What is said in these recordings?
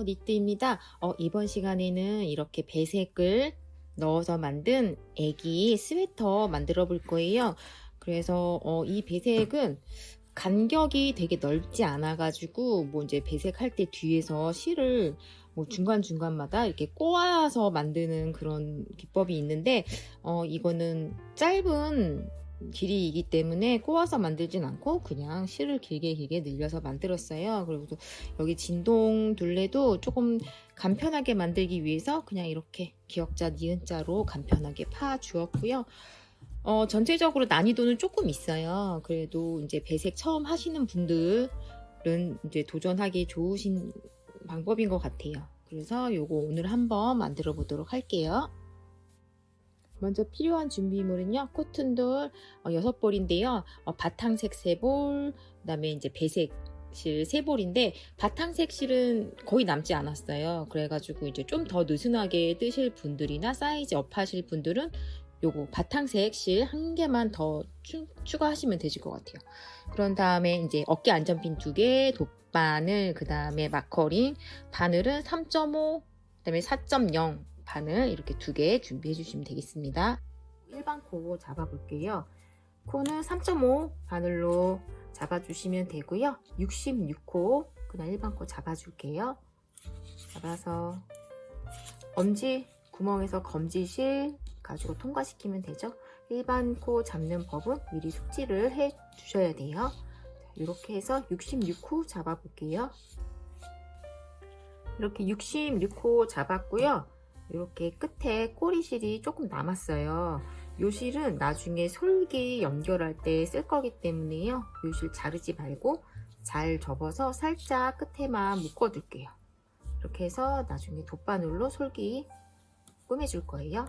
니트입니다. 이번 시간에는 이렇게 배색을 넣어서 만든 애기 스웨터 만들어 볼 거예요. 그래서 이 배색은 간격이 되게 넓지 않아 가지고 뭐 이제 배색할 때 뒤에서 실을 뭐 중간중간마다 이렇게 꼬아서 만드는 그런 기법이 있는데 이거는 짧은 길이이기 때문에 꼬아서 만들진 않고 그냥 실을 길게 늘려서 만들었어요. 그리고 또 여기 진동 둘레도 조금 간편하게 만들기 위해서 그냥 이렇게 기역자 니은자로 간편하게 파 주었고요. 전체적으로 난이도는 조금 있어요. 그래도 이제 배색 처음 하시는 분들은 이제 도전하기 좋으신 방법인 것 같아요. 그래서 요거 오늘 한번 만들어 보도록 할게요. 먼저 필요한 준비물은요, 코튼돌 6볼인데요, 바탕색 3볼, 그 다음에 이제 배색실 3볼인데, 바탕색 실은 거의 남지 않았어요. 그래가지고 이제 좀 더 느슨하게 뜨실 분들이나 사이즈 업 하실 분들은 요거 바탕색 실 한 개만 더 추가하시면 되실 것 같아요. 그런 다음에 이제 어깨 안전핀 2개, 돗바늘, 그 다음에 마커링, 바늘은 3.5, 그 다음에 4.0 바늘 이렇게 2개 준비해 주시면 되겠습니다. 일반 코 잡아 볼게요. 코는 3.5 바늘로 잡아 주시면 되고요. 66코 그냥 일반 코 잡아 줄게요. 잡아서 엄지 구멍에서 검지실 가지고 통과시키면 되죠. 일반 코 잡는 법은 미리 숙지를 해 주셔야 돼요. 이렇게 해서 66코 잡아 볼게요. 이렇게 66코 잡았고요. 이렇게 끝에 꼬리실이 조금 남았어요. 이 실은 나중에 솔기 연결할 때 쓸 거기 때문에요. 이 실 자르지 말고 잘 접어서 살짝 끝에만 묶어 둘게요. 이렇게 해서 나중에 돗바늘로 솔기 꾸며줄 거예요.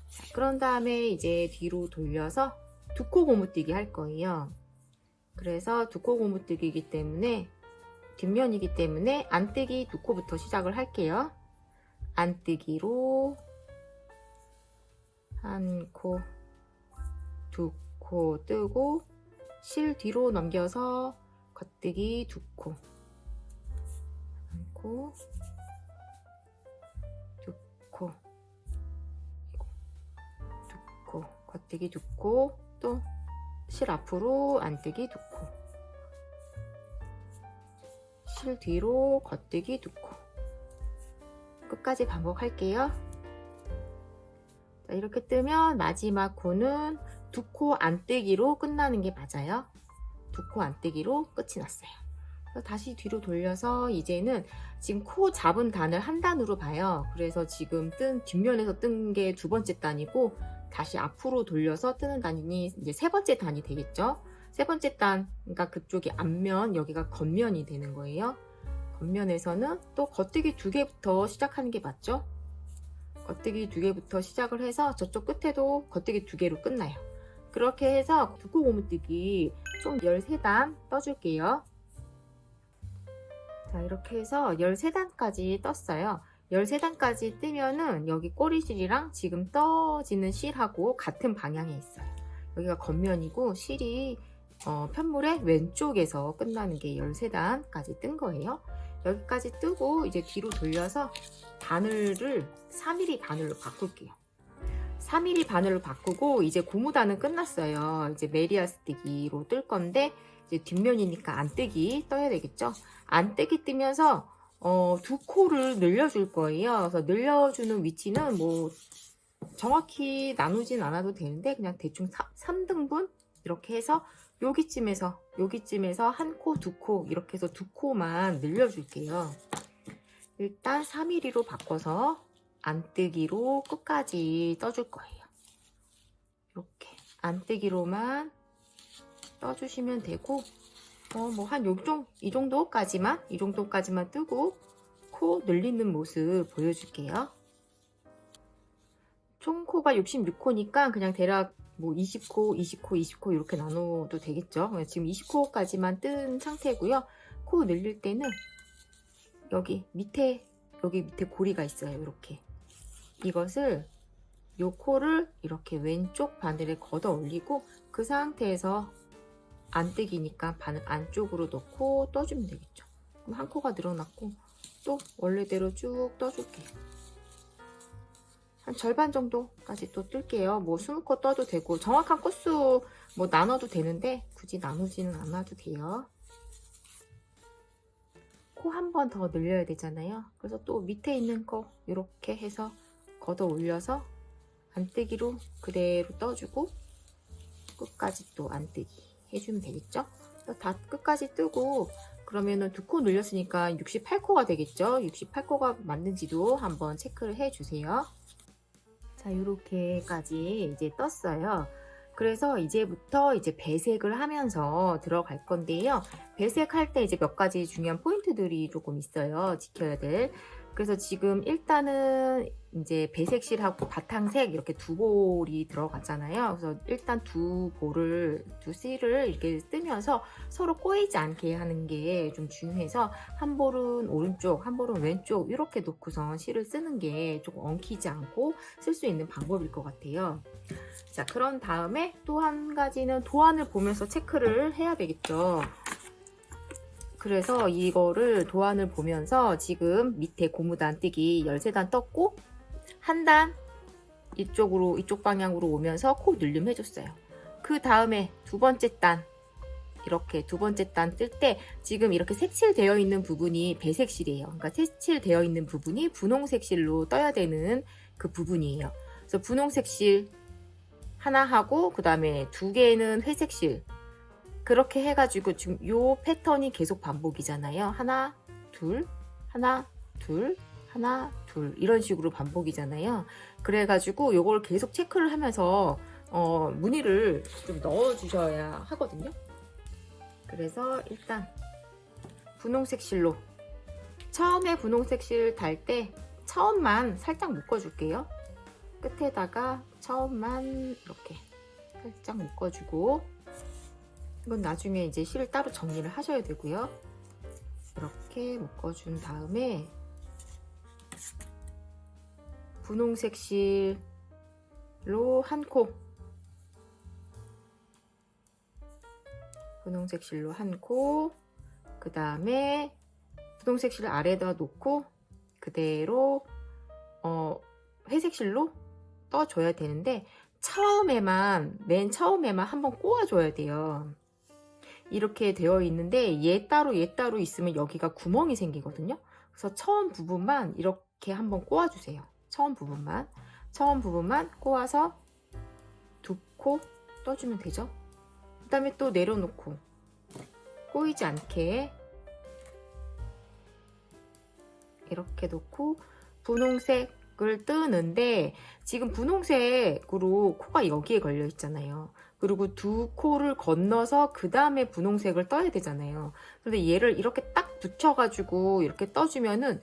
자, 그런 다음에 이제 뒤로 돌려서 2코 고무뜨기 할 거예요. 그래서 2코 고무뜨기이기 때문에 뒷면이기 때문에 안뜨기 2코부터 시작을 할게요. 안뜨기로 1코, 2코 뜨고 실 뒤로 넘겨서 겉뜨기 2코, 1코, 2코, 2코, 겉뜨기 2코, 또 실 앞으로 안뜨기 2코, 실 뒤로 겉뜨기 2코. 끝까지 반복할게요. 자, 이렇게 뜨면 마지막 코는 2코 안뜨기로 끝나는 게 맞아요. 2코 안뜨기로 끝이 났어요. 다시 뒤로 돌려서 이제는 지금 코 잡은 단을 한 단으로 봐요. 그래서 지금 뒷면에서 뜬 게 2번째 단이고 다시 앞으로 돌려서 뜨는 단이 이제 3번째 단이 되겠죠. 3번째 단, 그러니까 그쪽이 앞면, 여기가 겉면이 되는 거예요. 겉면에서는 또 겉뜨기 2개부터 시작하는 게 맞죠? 겉뜨기 2개부터 시작을 해서 저쪽 끝에도 겉뜨기 2개로 끝나요. 그렇게 해서 2코 고무뜨기 총 13단 떠줄게요. 자, 이렇게 해서 13단까지 떴어요. 13단까지 뜨면은 여기 꼬리실이랑 지금 떠지는 실하고 같은 방향에 있어요. 여기가 겉면이고 실이 편물의 왼쪽에서 끝나는 게 13단까지 뜬 거예요. 여기까지 뜨고 이제 뒤로 돌려서 바늘을 3mm 바늘로 바꿀게요. 3mm 바늘로 바꾸고 이제 고무단은 끝났어요. 이제 메리아스 뜨기로 뜰 건데 이제 뒷면이니까 안뜨기 떠야 되겠죠. 안뜨기 뜨면서 2코를 늘려줄 거예요. 그래서 늘려주는 위치는 뭐 정확히 나누진 않아도 되는데 그냥 대충 3등분 이렇게 해서 여기쯤에서 1코, 2코 이렇게 해서 2코만 늘려줄게요. 일단 3mm로 바꿔서 안뜨기로 끝까지 떠줄 거예요. 이렇게 안뜨기로만 떠주시면 되고 뭐 한 이 정도까지만 뜨고 코 늘리는 모습 보여줄게요. 총 코가 66코니까 그냥 대략 뭐 20코 이렇게 나눠도 되겠죠. 지금 20코까지만 뜬 상태고요. 코 늘릴 때는 여기 밑에 고리가 있어요. 이렇게 이것을 요 코를 이렇게 왼쪽 바늘에 걷어 올리고 그 상태에서 안뜨기니까 바늘 안쪽으로 넣고 떠주면 되겠죠. 그럼 한 코가 늘어났고 또 원래대로 쭉 떠줄게요. 한 절반 정도까지 또 뜰게요. 뭐 20코 떠도 되고 정확한 코수 뭐 나눠도 되는데 굳이 나누지는 않아도 돼요. 코 한 번 더 늘려야 되잖아요. 그래서 또 밑에 있는 거 이렇게 해서 걷어 올려서 안뜨기로 그대로 떠주고 끝까지 또 안뜨기 해주면 되겠죠. 다 끝까지 뜨고 그러면은 2코 늘렸으니까 68코가 되겠죠. 68코가 맞는지도 한번 체크를 해 주세요. 자, 이렇게까지 이제 떴어요. 그래서 이제부터 이제 배색을 하면서 들어갈 건데요. 배색할 때 이제 몇 가지 중요한 포인트들이 조금 있어요. 지켜야 될. 그래서 지금 일단은 이제 배색실하고 바탕색 이렇게 두 볼이 들어갔잖아요. 그래서 일단 두 실을 이렇게 뜨면서 서로 꼬이지 않게 하는 게 좀 중요해서 한 볼은 오른쪽, 한 볼은 왼쪽 이렇게 놓고선 실을 쓰는 게 조금 엉키지 않고 쓸 수 있는 방법일 것 같아요. 자, 그런 다음에 또 한 가지는 도안을 보면서 체크를 해야 되겠죠. 그래서 이거를 도안을 보면서 지금 밑에 고무단 뜨기 13단 떴고 한 단 이쪽 방향으로 오면서 코 늘림 해줬어요. 그 다음에 두 번째 단 이렇게 두 번째 단 뜰 때 지금 이렇게 색칠되어 있는 부분이 배색실이에요. 그러니까 색칠되어 있는 부분이 분홍색 실로 떠야 되는 그 부분이에요. 그래서 분홍색 실 하나 하고 그 다음에 두 개는 회색 실 그렇게 해가지고 지금 요 패턴이 계속 반복이잖아요. 하나, 둘, 하나, 둘, 하나, 둘 이런 식으로 반복이잖아요. 그래가지고 요걸 계속 체크를 하면서 무늬를 좀 넣어주셔야 하거든요. 그래서 일단 분홍색 실로 처음에 분홍색 실 달 때 처음만 살짝 묶어줄게요. 끝에다가 처음만 이렇게 살짝 묶어주고 이건 나중에 이제 실을 따로 정리를 하셔야 되고요. 이렇게 묶어준 다음에 분홍색 실로 한 코, 분홍색 실로 한 코, 그 다음에 분홍색 실을 아래에다 놓고 그대로 회색 실로 떠줘야 되는데 맨 처음에만 한번 꼬아줘야 돼요. 이렇게 되어 있는데 얘 따로 있으면 여기가 구멍이 생기거든요. 그래서 처음 부분만 이렇게 한번 꼬아주세요. 처음 부분만 꼬아서 2코 떠주면 되죠. 그 다음에 또 내려놓고 꼬이지 않게 이렇게 놓고 분홍색을 뜨는데 지금 분홍색으로 코가 여기에 걸려 있잖아요. 그리고 2코를 건너서 그 다음에 분홍색을 떠야 되잖아요. 근데 얘를 이렇게 딱 붙여가지고 이렇게 떠주면은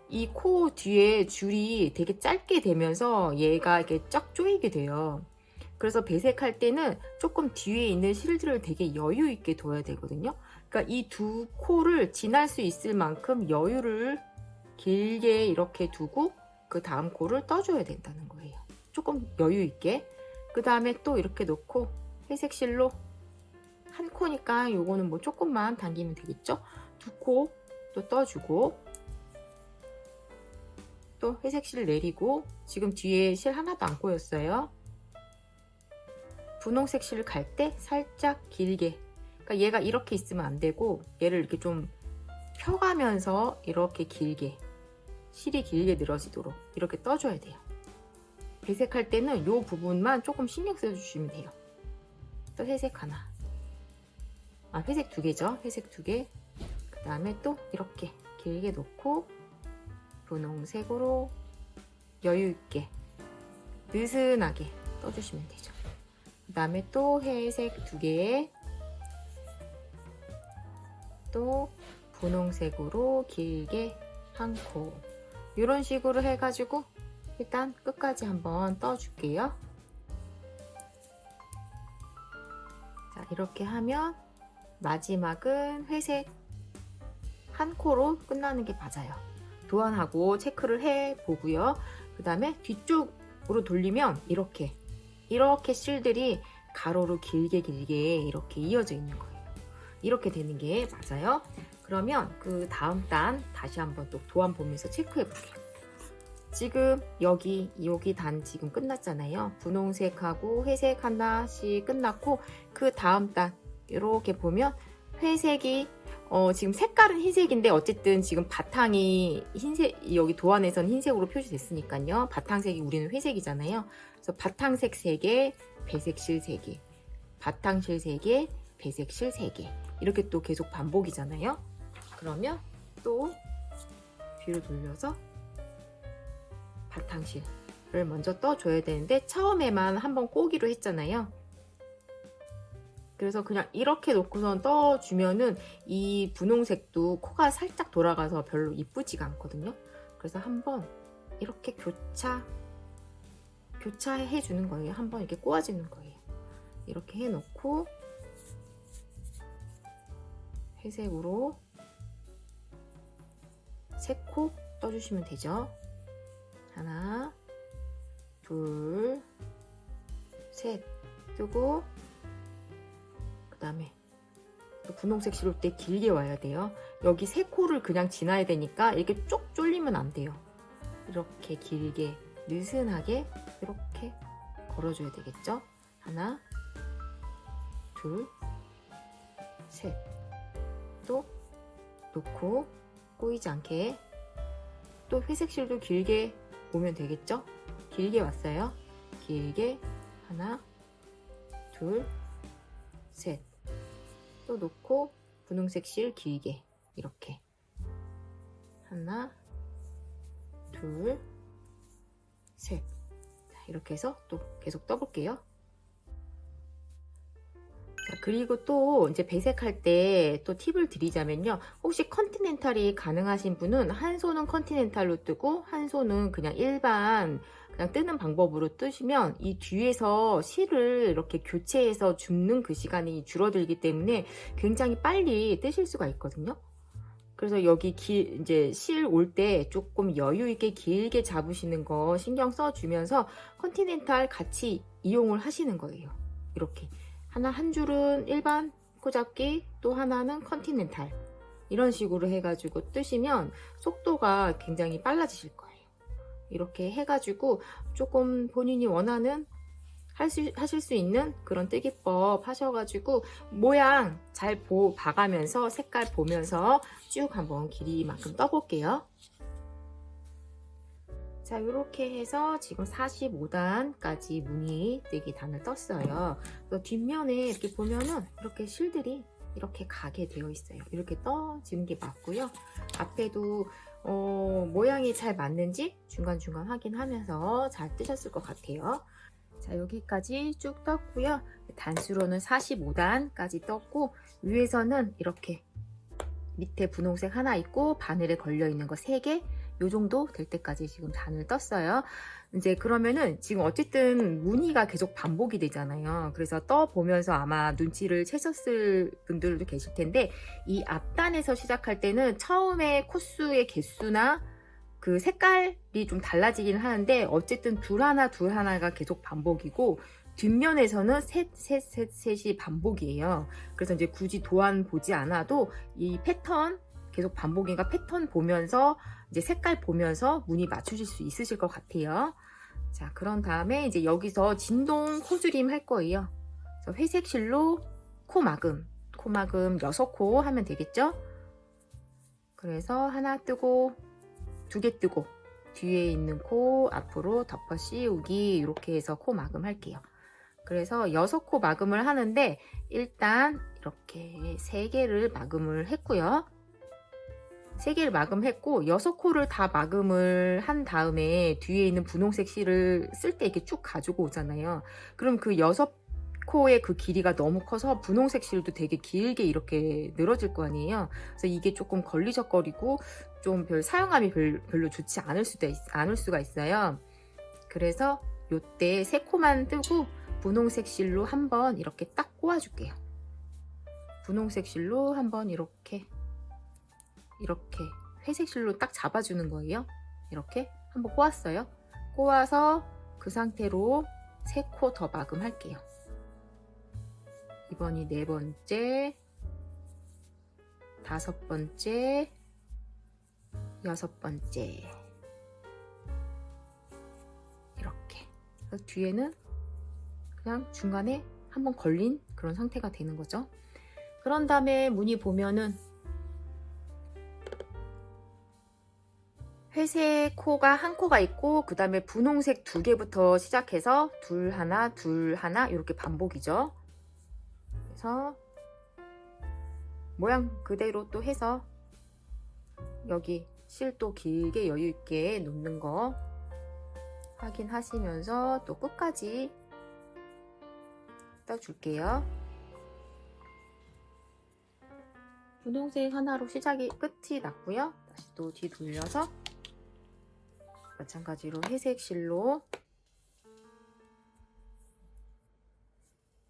이 코 뒤에 줄이 되게 짧게 되면서 얘가 이렇게 쫙 조이게 돼요. 그래서 배색할 때는 조금 뒤에 있는 실들을 되게 여유 있게 둬야 되거든요. 그러니까 이 2코를 지날 수 있을 만큼 여유를 길게 이렇게 두고 그 다음 코를 떠줘야 된다는 거예요. 조금 여유 있게. 그 다음에 또 이렇게 놓고 회색 실로 한 코니까 요거는 뭐 조금만 당기면 되겠죠. 2코 또 떠주고 또 회색 실 내리고 지금 뒤에 실 하나도 안 꼬였어요. 분홍색 실 갈 때 살짝 길게, 그러니까 얘가 이렇게 있으면 안 되고 얘를 이렇게 좀 펴가면서 이렇게 길게 실이 길게 늘어지도록 이렇게 떠줘야 돼요. 배색할 때는 이 부분만 조금 신경 써주시면 돼요. 또 회색 하나, 회색 2개죠. 회색 2개. 그 다음에 또 이렇게 길게 놓고 분홍색으로 여유 있게 느슨하게 떠주시면 되죠. 그 다음에 또 회색 2개, 또 분홍색으로 길게 한 코, 이런 식으로 해가지고 일단 끝까지 한번 떠줄게요. 자, 이렇게 하면 마지막은 회색 한 코로 끝나는 게 맞아요. 도안하고 체크를 해 보고요. 그 다음에 뒤쪽으로 돌리면 이렇게 실들이 가로로 길게 이렇게 이어져 있는 거예요. 이렇게 되는 게 맞아요. 그러면 그 다음 단 다시 한번 또 도안 보면서 체크해 볼게요. 지금 여기 단 지금 끝났잖아요. 분홍색하고 회색 하나씩 끝났고 그 다음 단 이렇게 보면 회색이 지금 색깔은 흰색인데 어쨌든 지금 바탕이 흰색, 여기 도안에서는 흰색으로 표시됐으니까요. 바탕색이 우리는 회색이잖아요. 그래서 바탕색 3개, 배색실 3개, 바탕실 3개, 배색실 3개 이렇게 또 계속 반복이잖아요. 그러면 또 뒤로 돌려서 바탕실을 먼저 떠줘야 되는데 처음에만 한번 꼬기로 했잖아요. 그래서 그냥 이렇게 놓고선 떠주면은 이 분홍색도 코가 살짝 돌아가서 별로 이쁘지가 않거든요. 그래서 한번 이렇게 교차해 주는 거예요. 한번 이렇게 꼬아주는 거예요. 이렇게 해놓고 회색으로 3코 떠주시면 되죠. 하나, 둘, 셋 뜨고 그 다음에 분홍색 실올 때 길게 와야 돼요. 여기 3코를 그냥 지나야 되니까 이렇게 쭉 쫄리면 안 돼요. 이렇게 길게 느슨하게 이렇게 걸어줘야 되겠죠. 하나, 둘, 셋. 또 놓고 꼬이지 않게 또 회색 실도 길게 오면 되겠죠. 길게 왔어요. 길게 하나, 둘, 셋. 또 놓고 분홍색 실 길게 이렇게 하나, 둘, 셋. 이렇게 해서 또 계속 떠볼게요. 자, 그리고 또 이제 배색할 때 또 팁을 드리자면요. 혹시 컨티넨탈이 가능하신 분은 한 손은 컨티넨탈로 뜨고 한 손은 그냥 일반 그냥 뜨는 방법으로 뜨시면 이 뒤에서 실을 이렇게 교체해서 줍는 그 시간이 줄어들기 때문에 굉장히 빨리 뜨실 수가 있거든요. 그래서 여기 이제 실 올 때 조금 여유 있게 길게 잡으시는 거 신경 써주면서 컨티넨탈 같이 이용을 하시는 거예요. 이렇게. 한 줄은 일반 코잡기, 또 하나는 컨티넨탈 이런 식으로 해가지고 뜨시면 속도가 굉장히 빨라지실 거예요. 이렇게 해가지고 조금 본인이 원하는 하실 수 있는 그런 뜨기법 하셔가지고 모양 잘 봐가면서 색깔 보면서 쭉 한번 길이만큼 떠볼게요. 자, 이렇게 해서 지금 45단까지 무늬 뜨기 단을 떴어요. 뒷면에 이렇게 보면은 이렇게 실들이 이렇게 가게 되어 있어요. 이렇게 떠지는 게 맞고요. 앞에도 모양이 잘 맞는지 중간중간 확인하면서 잘 뜨셨을 것 같아요. 자, 여기까지 쭉 떴고요. 단수로는 45단까지 떴고 위에서는 이렇게 밑에 분홍색 하나 있고 바늘에 걸려 있는 거 3개 요 정도 될 때까지 지금 단을 떴어요. 이제 그러면은 지금 어쨌든 무늬가 계속 반복이 되잖아요. 그래서 떠 보면서 아마 눈치를 채셨을 분들도 계실 텐데 이 앞단에서 시작할 때는 처음에 코스의 개수나 그 색깔이 좀 달라지긴 하는데 어쨌든 둘 하나가 계속 반복이고 뒷면에서는 셋이 반복이에요. 그래서 이제 굳이 도안 보지 않아도 이 패턴 계속 반복인가 패턴 보면서 이제 색깔 보면서 무늬 맞추실 수 있으실 것 같아요. 자, 그런 다음에 이제 여기서 진동 코줄임 할 거예요. 그래서 회색 실로 코막음 6코 하면 되겠죠? 그래서 하나 뜨고 2개 뜨고 뒤에 있는 코 앞으로 덮어 씌우기 이렇게 해서 코 막음 할게요. 그래서 6코 막음을 하는데 일단 이렇게 3개를 막음을 했고요. 3개를 막음했고 6코를 다 막음을 한 다음에 뒤에 있는 분홍색 실을 쓸 때 이렇게 쭉 가지고 오잖아요. 그럼 그 6코의 그 길이가 너무 커서 분홍색 실도 되게 길게 이렇게 늘어질 거 아니에요. 그래서 이게 조금 걸리적거리고 좀 사용감이 별로 좋지 않을 수가 있어요. 그래서 요때 3코만 뜨고 분홍색 실로 한번 이렇게 딱 꼬아줄게요. 분홍색 실로 한번 이렇게 회색 실로 딱 잡아주는 거예요. 이렇게 한번 꼬았어요. 꼬아서 그 상태로 3코 더 막음할게요. 이번이 4번째, 5번째, 6번째 이렇게. 뒤에는 그냥 중간에 한번 걸린 그런 상태가 되는 거죠. 그런 다음에 무늬 보면은 회색 코가 한 코가 있고, 그 다음에 분홍색 2개부터 시작해서 둘 하나 둘 하나 이렇게 반복이죠. 그래서 모양 그대로 또 해서 여기 실도 길게 여유 있게 놓는 거 확인하시면서 또 끝까지 떠줄게요. 분홍색 하나로 시작이 끝이 났고요. 다시 또 뒤 돌려서 마찬가지로 회색 실로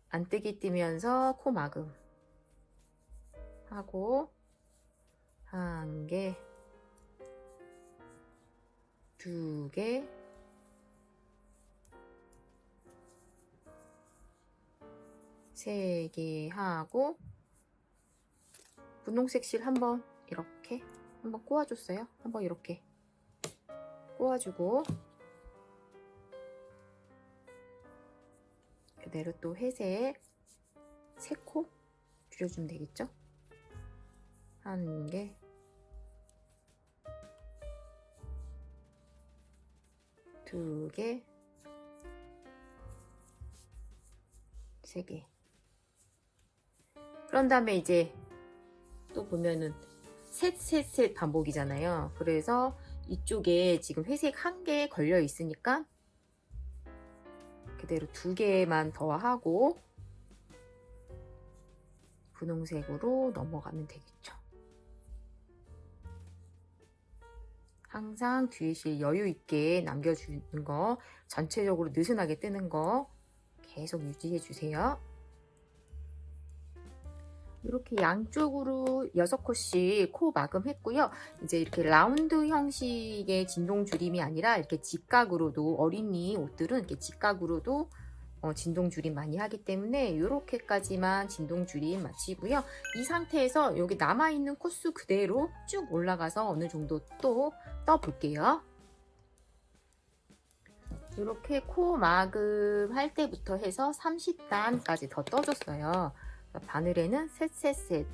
안뜨기 띄면서 코 마금 하고 1개, 2개, 3개 하고 분홍색 실 한번 이렇게 한번 꼬아줬어요. 한번 이렇게 꼬아주고 그대로 또 회색 3코 줄여주면 되겠죠? 1개, 2개, 3개. 그런 다음에 이제 또 보면은 셋 반복이잖아요. 그래서 이쪽에 지금 회색 1개 걸려 있으니까 그대로 2개만 더 하고 분홍색으로 넘어가면 되겠죠. 항상 뒤에 실 여유 있게 남겨주는 거, 전체적으로 느슨하게 뜨는 거 계속 유지해 주세요. 이렇게 양쪽으로 6코씩 코 마금했고요. 이제 이렇게 라운드 형식의 진동 줄임이 아니라 이렇게 직각으로도, 어린이 옷들은 이렇게 직각으로도 진동 줄임 많이 하기 때문에 이렇게까지만 진동 줄임 마치고요. 이 상태에서 여기 남아있는 코수 그대로 쭉 올라가서 어느 정도 또 떠볼게요. 이렇게 코 마금 할 때부터 해서 30단까지 더 떠줬어요. 바늘에는 셋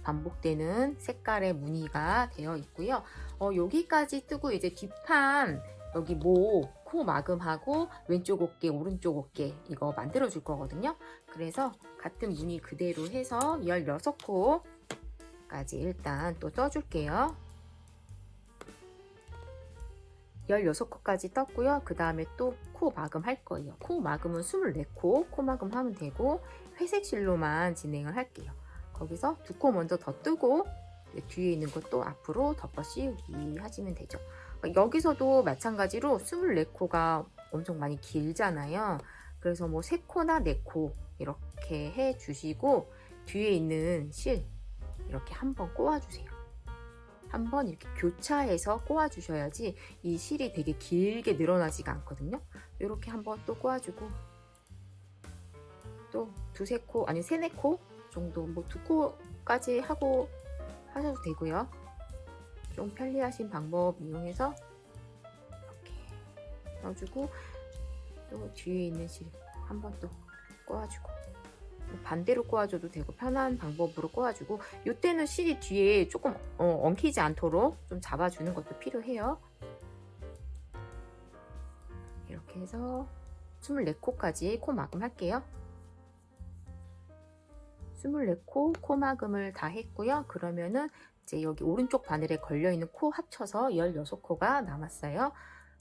반복되는 색깔의 무늬가 되어 있고요. 여기까지 뜨고 이제 뒷판 여기 코 마금하고 왼쪽 어깨, 오른쪽 어깨 이거 만들어 줄 거거든요. 그래서 같은 무늬 그대로 해서 16코까지 일단 또 떠줄게요. 16코까지 떴고요. 그 다음에 또 코 마금 할 거예요. 코 마금은 24코 코 마금 하면 되고 회색 실로만 진행을 할게요. 거기서 2코 먼저 더 뜨고 뒤에 있는 것도 앞으로 덮어 씌우기 하시면 되죠. 여기서도 마찬가지로 24코가 엄청 많이 길잖아요. 그래서 뭐 3코나 4코 이렇게 해 주시고 뒤에 있는 실 이렇게 한번 꼬아주세요. 한번 이렇게 교차해서 꼬아주셔야지 이 실이 되게 길게 늘어나지가 않거든요. 이렇게 한번 또 꼬아주고 또 2-3코 아니 3-4코 정도 뭐 2코까지 하고 하셔도 되고요. 좀 편리하신 방법 이용해서 이렇게 넣어주고 또 뒤에 있는 실 한번 또 꼬아주고 반대로 꼬아줘도 되고 편한 방법으로 꼬아주고 이때는 실이 뒤에 조금 엉키지 않도록 좀 잡아주는 것도 필요해요. 이렇게 해서 24코까지 코 마금 할게요. 24코 코 마금을 다 했고요. 그러면은 이제 여기 오른쪽 바늘에 걸려있는 코 합쳐서 16코가 남았어요.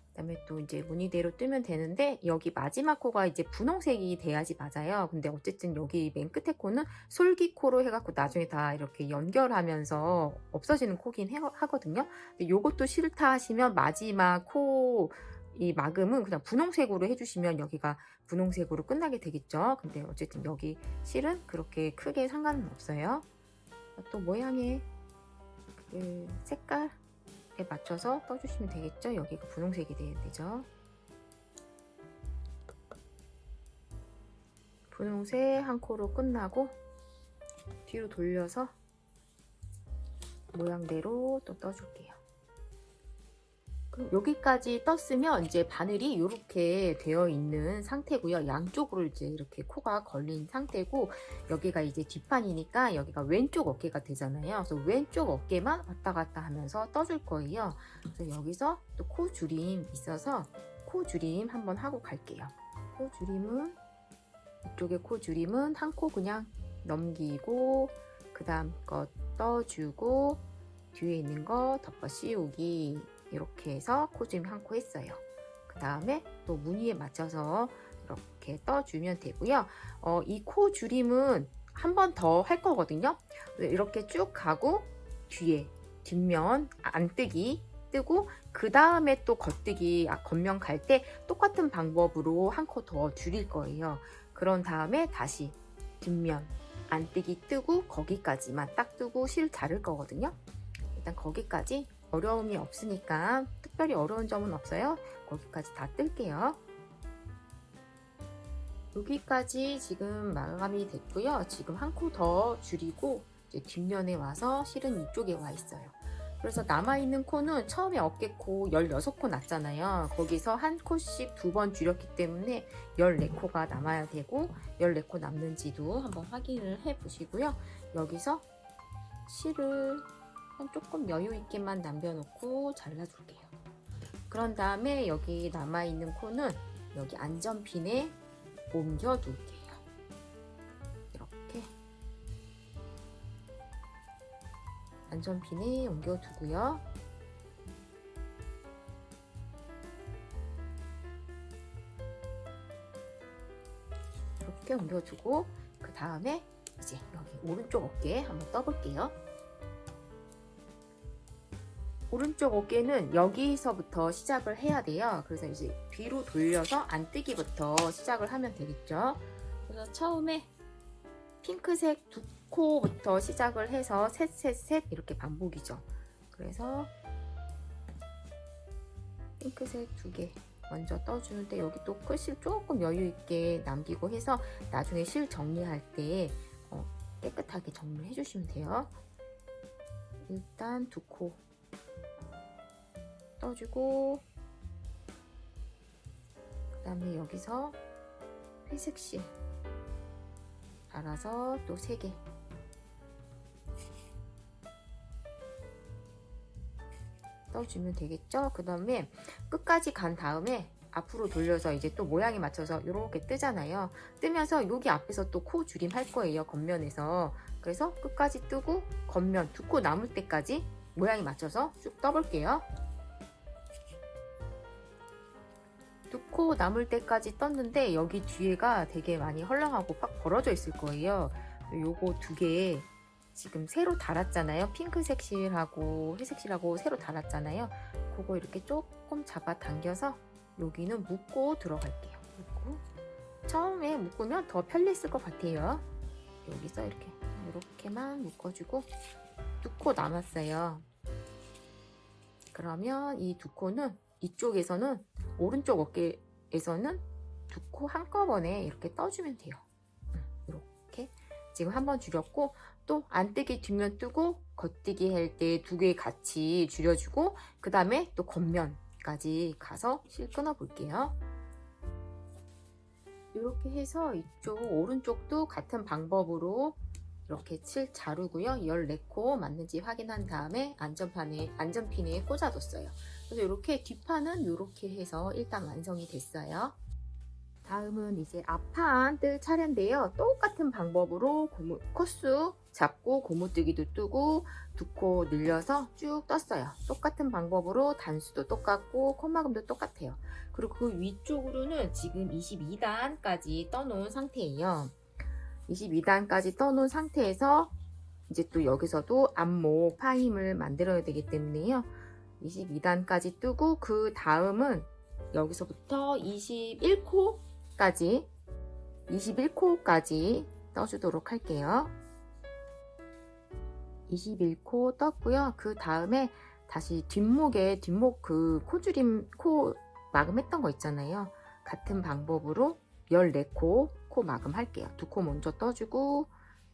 그 다음에 또 이제 무늬대로 뜨면 되는데 여기 마지막 코가 이제 분홍색이 돼야지 맞아요. 근데 어쨌든 여기 맨 끝에 코는 솔기코로 해갖고 나중에 다 이렇게 연결하면서 없어지는 코긴 하거든요. 근데 요것도 싫다 하시면 마지막 코 이 마금은 그냥 분홍색으로 해주시면 여기가 분홍색으로 끝나게 되겠죠. 근데 어쨌든 여기 실은 그렇게 크게 상관은 없어요. 또 모양의 그 색깔 맞춰서 떠주시면 되겠죠. 여기가 분홍색이 돼야 되죠. 분홍색 1코로 끝나고 뒤로 돌려서 모양대로 또 떠줄게요. 그럼 여기까지 떴으면 이제 바늘이 이렇게 되어 있는 상태고요. 양쪽으로 이제 이렇게 코가 걸린 상태고, 여기가 이제 뒷판이니까 여기가 왼쪽 어깨가 되잖아요. 그래서 왼쪽 어깨만 왔다 갔다 하면서 떠줄 거예요. 그래서 여기서 또 코 줄임 있어서 코 줄임 한번 하고 갈게요. 코 줄임은 이쪽에 코 줄임은 한 코 그냥 넘기고 그 다음 거 떠주고 뒤에 있는 거 덮어 씌우기, 이렇게 해서 코줄임 한 코 했어요. 그 다음에 또 무늬에 맞춰서 이렇게 떠주면 되고요. 이 코 줄임은 한 번 더 할 거거든요. 이렇게 쭉 가고 뒤에 뒷면 안뜨기 뜨고 그 다음에 또 겉뜨기 겉면 갈 때 똑같은 방법으로 한 코 더 줄일 거예요. 그런 다음에 다시 뒷면 안뜨기 뜨고 거기까지만 딱 뜨고 실 자를 거거든요. 일단 거기까지 어려움이 없으니까 특별히 어려운 점은 없어요. 거기까지 다 뜰게요. 여기까지 지금 마감이 됐고요. 지금 한 코 더 줄이고 이제 뒷면에 와서 실은 이쪽에 와 있어요. 그래서 남아있는 코는 처음에 어깨코 16코 났잖아요. 거기서 한 코씩 2번 줄였기 때문에 14코가 남아야 되고 14코 남는지도 한번 확인을 해 보시고요. 여기서 실을 조금 여유 있게만 남겨놓고 잘라줄게요. 그런 다음에 여기 남아있는 코는 여기 안전핀에 옮겨둘게요. 이렇게 안전핀에 옮겨두고요. 이렇게 옮겨주고 그 다음에 이제 여기 오른쪽 어깨 한번 떠볼게요. 오른쪽 어깨는 여기서부터 시작을 해야 돼요. 그래서 이제 뒤로 돌려서 안뜨기부터 시작을 하면 되겠죠. 그래서 처음에 핑크색 2코부터 시작을 해서 셋 이렇게 반복이죠. 그래서 핑크색 2개 먼저 떠주는데 여기 또 끝실 조금 여유 있게 남기고 해서 나중에 실 정리할 때 깨끗하게 정리를 해주시면 돼요. 일단 2코 떠주고 그 다음에 여기서 회색실 알아서 또 3개 떠주면 되겠죠. 그 다음에 끝까지 간 다음에 앞으로 돌려서 이제 또 모양에 맞춰서 이렇게 뜨잖아요. 뜨면서 여기 앞에서 또 코 줄임 할 거예요. 겉면에서. 그래서 끝까지 뜨고 겉면 2코 남을 때까지 모양에 맞춰서 쭉 떠볼게요. 2코 남을 때까지 떴는데 여기 뒤에가 되게 많이 헐렁하고 팍 벌어져 있을 거예요. 요거 2개 지금 새로 달았잖아요. 핑크색 실하고 회색 실하고 새로 달았잖아요. 그거 이렇게 조금 잡아 당겨서 여기는 묶고 들어갈게요. 묶고 처음에 묶으면 더 편리했을 것 같아요. 여기서 이렇게만 묶어주고 2코 남았어요. 그러면 이 2코는 이쪽에서는 오른쪽 어깨에서는 2코 한꺼번에 이렇게 떠주면 돼요. 이렇게 지금 한번 줄였고 또 안뜨기 뒷면 뜨고 겉뜨기 할 때 2개 같이 줄여주고 그 다음에 또 겉면까지 가서 실 끊어 볼게요. 이렇게 해서 이쪽 오른쪽도 같은 방법으로 이렇게 실 자르고요. 14코 맞는지 확인한 다음에 안전핀에 꽂아뒀어요. 그래서 이렇게 뒷판은 이렇게 해서 일단 완성이 됐어요. 다음은 이제 앞판 뜰 차례인데요. 똑같은 방법으로 코수 잡고 고무뜨기도 뜨고 2코 늘려서 쭉 떴어요. 똑같은 방법으로 단수도 똑같고 콧마금도 똑같아요. 그리고 그 위쪽으로는 지금 22단까지 떠놓은 상태예요. 22단까지 떠놓은 상태에서 이제 또 여기서도 앞목 파임을 만들어야 되기 때문에요. 22단까지 뜨고 그 다음은 여기서부터 21코까지 떠주도록 할게요. 21코 떴고요. 그 다음에 다시 뒷목 그 코줄임 코 마금했던 거 있잖아요. 같은 방법으로 14코 코 마금 할게요. 2코 먼저 떠주고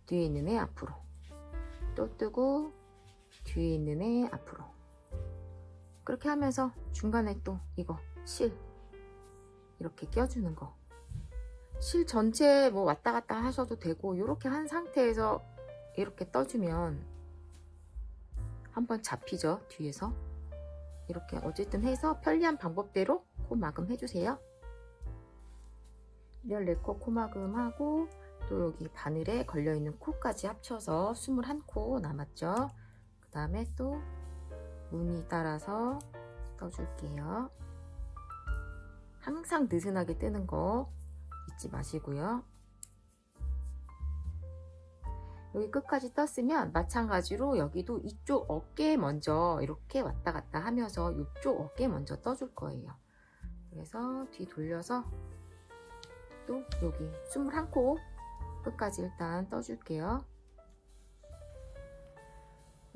뒤에 있는 애 앞으로 또 뜨고 뒤에 뒤에 있는 애 앞으로. 그렇게 하면서 중간에 또 이거 실 이렇게 껴주는 거. 실 전체 뭐 왔다 갔다 하셔도 되고, 이렇게 한 상태에서 이렇게 떠주면 한번 잡히죠, 뒤에서. 이렇게 어쨌든 해서 편리한 방법대로 코 마금 해주세요. 14코 코 마금하고, 또 여기 바늘에 걸려있는 코까지 합쳐서 21코 남았죠. 그 다음에 또 무늬 따라서 떠줄게요. 항상 느슨하게 뜨는 거 잊지 마시고요. 여기 끝까지 떴으면 마찬가지로 여기도 이쪽 어깨 먼저 이렇게 왔다 갔다 하면서 이쪽 어깨 먼저 떠줄 거예요. 그래서 뒤 돌려서 또 여기 21코 끝까지 일단 떠줄게요.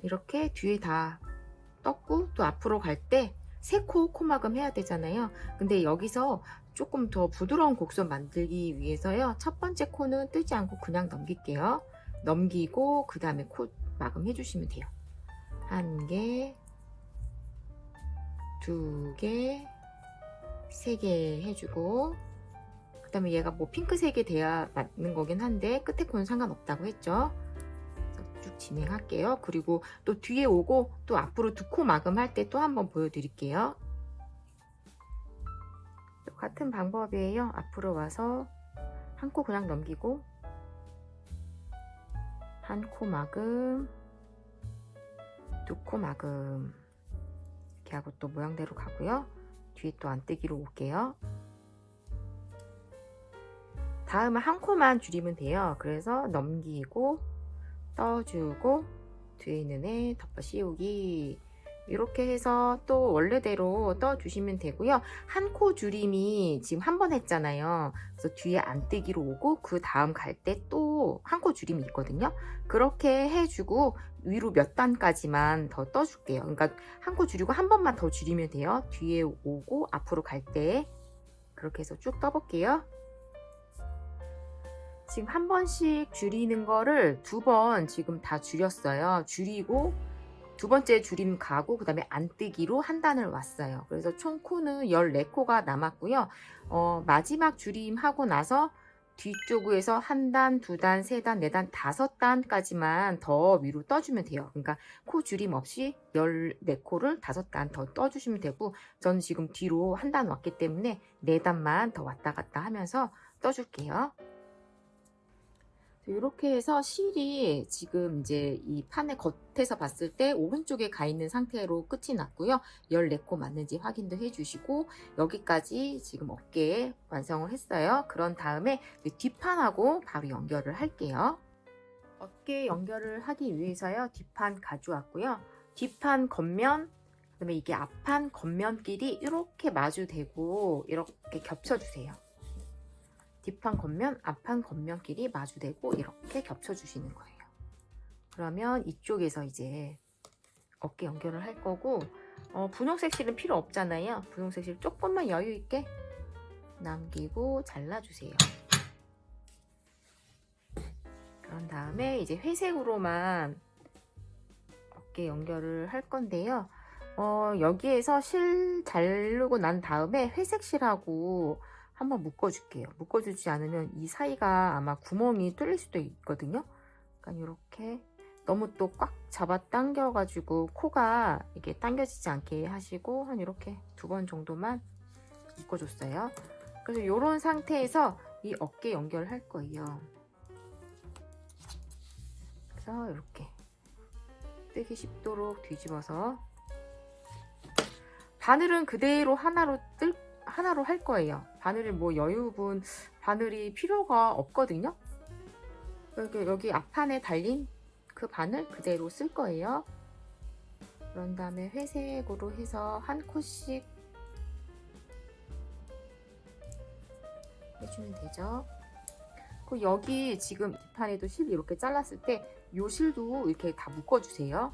이렇게 뒤에 다 떴고, 또 앞으로 갈 때 3코 코마금 해야 되잖아요. 근데 여기서 조금 더 부드러운 곡선 만들기 위해서요, 첫 번째 코는 뜨지 않고 그냥 넘길게요. 넘기고 그 다음에 코 마금 해주시면 돼요. 1개, 2개, 3개 해주고, 그 다음에 얘가 뭐 핑크색이 돼야 맞는 거긴 한데 끝에 코는 상관없다고 했죠. 그래서 쭉 진행할게요. 그리고 또 뒤에 오고 또 앞으로 2코 마금할 때 또 한번 보여드릴게요. 같은 방법이에요. 앞으로 와서 1코 그냥 넘기고 1코 마금, 2코 마금 이렇게 하고 또 모양대로 가고요. 뒤에 또 안뜨기로 올게요. 다음은 1코만 줄이면 돼요. 그래서 넘기고 떠주고 뒤에 있는 애 덮어 씌우기, 이렇게 해서 또 원래대로 떠주시면 되고요. 1코 줄임이 지금 한 번 했잖아요. 그래서 뒤에 안뜨기로 오고 그 다음 갈 때 또 1코 줄임이 있거든요. 그렇게 해주고 위로 몇 단까지만 더 떠줄게요. 그러니까 1코 줄이고 한 번만 더 줄이면 돼요. 뒤에 오고 앞으로 갈 때 그렇게 해서 쭉 떠볼게요. 지금 한 번씩 줄이는 거를 2번 지금 다 줄였어요. 줄이고 2번째 줄임 가고 그 다음에 안뜨기로 한 단을 왔어요. 그래서 총 코는 14코가 남았고요. 마지막 줄임 하고 나서 뒤쪽에서 1단, 2단, 3단, 4단, 5단까지만 더 위로 떠주면 돼요. 그러니까 코 줄임 없이 14코를 5단 더 떠주시면 되고, 저는 지금 뒤로 1단 왔기 때문에 4단만 더 왔다 갔다 하면서 떠줄게요. 이렇게 해서 실이 지금 이제 이 판의 겉에서 봤을 때 오른쪽에 가 있는 상태로 끝이 났고요. 14코 맞는지 확인도 해주시고, 여기까지 지금 어깨에 완성을 했어요. 그런 다음에 뒷판하고 바로 연결을 할게요. 어깨 연결을 하기 위해서요, 뒷판 가져왔고요. 뒷판 겉면, 그다음에 이게 앞판 겉면끼리 이렇게 마주대고 이렇게 겹쳐주세요. 뒷판 겉면, 앞판 겉면끼리 마주대고 이렇게 겹쳐주시는 거예요. 그러면 이쪽에서 이제 어깨 연결을 할 거고, 분홍색 실은 필요 없잖아요. 분홍색 실 조금만 여유 있게 남기고 잘라주세요. 그런 다음에 이제 회색으로만 어깨 연결을 할 건데요. 여기에서 실 자르고 난 다음에 회색 실하고 한번 묶어줄게요. 묶어주지 않으면 이 사이가 아마 구멍이 뚫릴 수도 있거든요. 그러니까 이렇게 너무 또 꽉 잡아 당겨 가지고 코가 이게 당겨지지 않게 하시고, 한 이렇게 2번 정도만 묶어줬어요. 그래서 이런 상태에서 이 어깨 연결할 거예요. 그래서 이렇게 뜨기 쉽도록 뒤집어서, 바늘은 그대로 하나로 할 거예요. 바늘은 뭐 여유분 바늘이 필요가 없거든요. 여기 앞판에 달린 그 바늘 그대로 쓸 거예요. 그런 다음에 회색으로 해서 1코씩 해주면 되죠. 그리고 여기 지금 뒷판에도 실 이렇게 잘랐을 때 이 실도 이렇게 다 묶어주세요.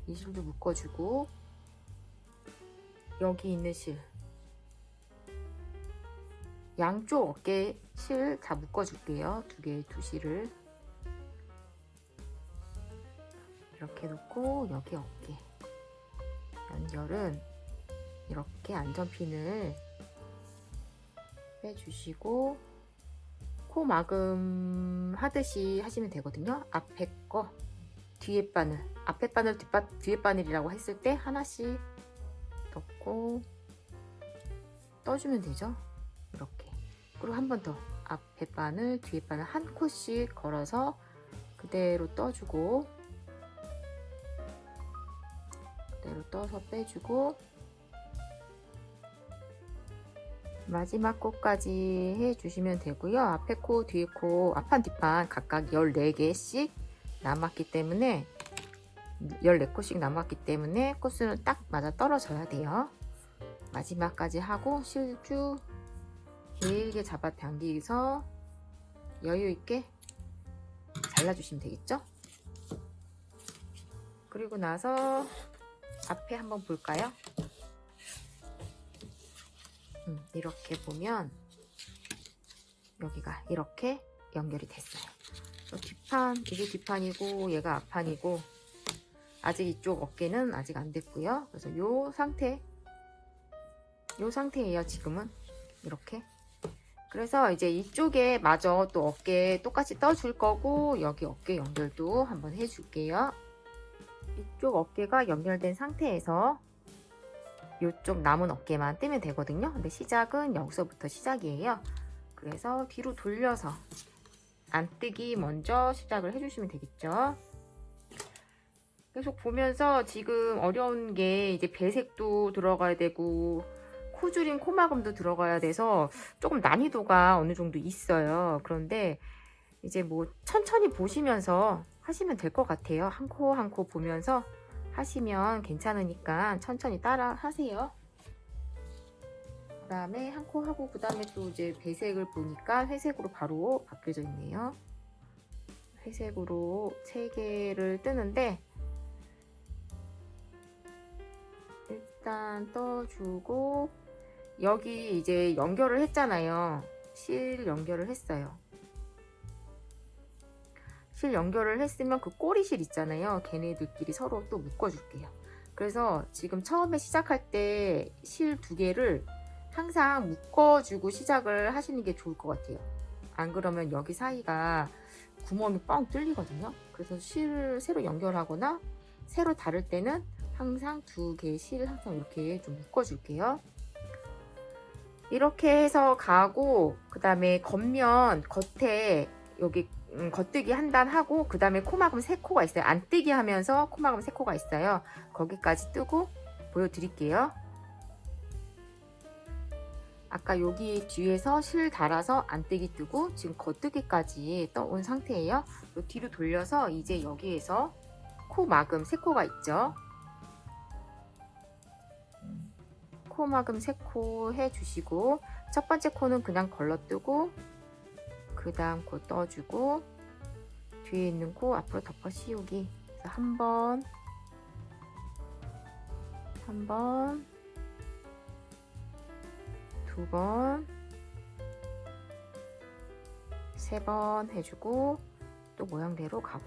이 실도 묶어주고, 여기 있는 실, 양쪽 어깨 실 다 묶어줄게요. 2개, 2실을. 이렇게 놓고 여기 어깨 연결은 이렇게 안전핀을 빼주시고 코 마금 하듯이 하시면 되거든요. 앞에 거 뒤에 바늘, 앞에 바늘 뒤에 바늘이라고 했을 때 하나씩 넣고 떠주면 되죠. 이렇게. 그리고 한 번 더 앞에 바늘 뒤에 바늘 한 코씩 걸어서 그대로 떠주고 그대로 떠서 빼주고 마지막 코까지 해주시면 되고요. 앞에 코, 뒤에 코, 앞판, 뒷판 각각 14개씩 남았기 때문에 14코씩 남았기 때문에 코수는 딱 맞아 떨어져야 돼요. 마지막까지 하고 실쭉 길게 잡아 당기서 여유 있게 잘라주시면 되겠죠? 그리고 나서 앞에 한번 볼까요? 이렇게 보면 여기가 이렇게 연결이 됐어요. 뒷판, 이게 뒷판이고 얘가 앞판이고 아직 이쪽 어깨는 아직 안 됐고요. 그래서 요 상태예요. 지금은 이렇게. 그래서 이제 이쪽에 마저 또 어깨 똑같이 떠줄 거고 여기 어깨 연결도 한번 해줄게요. 이쪽 어깨가 연결된 상태에서 이쪽 남은 어깨만 뜨면 되거든요. 근데 시작은 여기서부터 시작이에요. 그래서 뒤로 돌려서 안뜨기 먼저 시작을 해주시면 되겠죠. 계속 보면서 지금 어려운 게 이제 배색도 들어가야 되고 코줄임 코막음도 들어가야 돼서 조금 난이도가 어느 정도 있어요. 그런데 이제 뭐 천천히 보시면서 하시면 될 것 같아요. 한 코 한 코 보면서 하시면 괜찮으니까 천천히 따라 하세요. 그 다음에 한 코 하고 그 다음에 또 이제 배색을 보니까 회색으로 바로 바뀌어져 있네요. 회색으로 3개를 뜨는데 일단 떠주고 여기 이제 연결을 했잖아요. 실 연결을 했어요. 실 연결을 했으면 그 꼬리실 있잖아요. 걔네들끼리 서로 또 묶어줄게요. 그래서 지금 처음에 시작할 때 실 2개를 항상 묶어주고 시작을 하시는 게 좋을 것 같아요. 안 그러면 여기 사이가 구멍이 뻥 뚫리거든요. 그래서 실을 새로 연결하거나 새로 다를 때는 항상 2개의 실을 항상 이렇게 좀 묶어줄게요. 이렇게 해서 가고 그 다음에 겉면 겉에 여기 겉뜨기 한 단 하고 그 다음에 코막음 3코가 있어요. 안뜨기 하면서 코막음 3코가 있어요. 거기까지 뜨고 보여드릴게요. 아까 여기 뒤에서 실 달아서 안뜨기 뜨고 지금 겉뜨기까지 떠온 상태예요. 뒤로 돌려서 이제 여기에서 코막음 3코가 있죠. 코막음 3코 해주시고 첫 번째 코는 그냥 걸러뜨고 그 다음 코 떠주고 뒤에 있는 코 앞으로 덮어 씌우기. 그래서 한 번, 한 번, 2번, 3번 해주고 또 모양대로 가고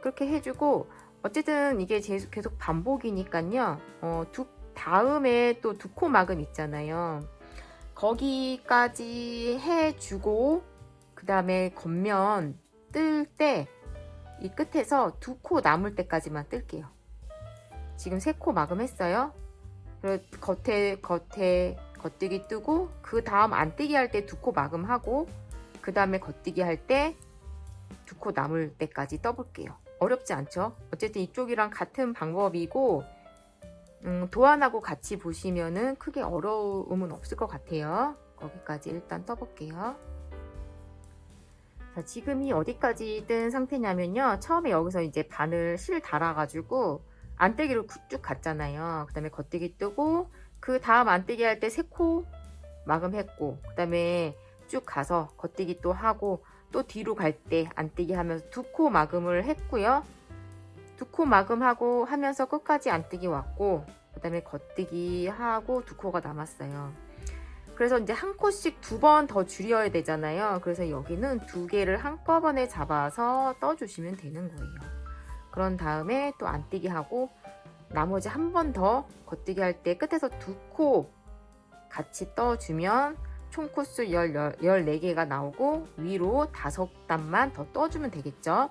그렇게 해주고 어쨌든 이게 계속 반복이니까요. 다음에 또 2코 막음 있잖아요. 거기까지 해주고 그 다음에 겉면 뜰 때 이 끝에서 2코 남을 때까지만 뜰게요. 지금 3코 막음 했어요. 그리고 겉뜨기 뜨고 그 다음 안뜨기 할 때 2코 막음하고 그 다음에 겉뜨기 할 때 2코 남을 때까지 떠볼게요. 어렵지 않죠? 어쨌든 이쪽이랑 같은 방법이고 도안하고 같이 보시면은 크게 어려움은 없을 것 같아요. 거기까지 일단 떠볼게요. 자, 지금이 어디까지 뜬 상태냐면요. 처음에 여기서 이제 바늘 실 달아가지고 안뜨기로 쭉 갔잖아요. 그 다음에 겉뜨기 뜨고 그 다음 안뜨기 할 때 3코 마감했고 그 다음에 쭉 가서 겉뜨기 또 하고 또 뒤로 갈 때 안뜨기 하면서 2코 마감을 했고요. 2코 마감하고 하면서 끝까지 안뜨기 왔고 그 다음에 겉뜨기 하고 2코가 남았어요. 그래서 이제 한 코씩 2번 더 줄여야 되잖아요. 그래서 여기는 2개를 한꺼번에 잡아서 떠주시면 되는 거예요. 그런 다음에 또 안뜨기 하고 나머지 한 번 더 겉뜨기 할 때 끝에서 2코 같이 떠주면 총 코수 14개가 나오고 위로 5단만 더 떠주면 되겠죠.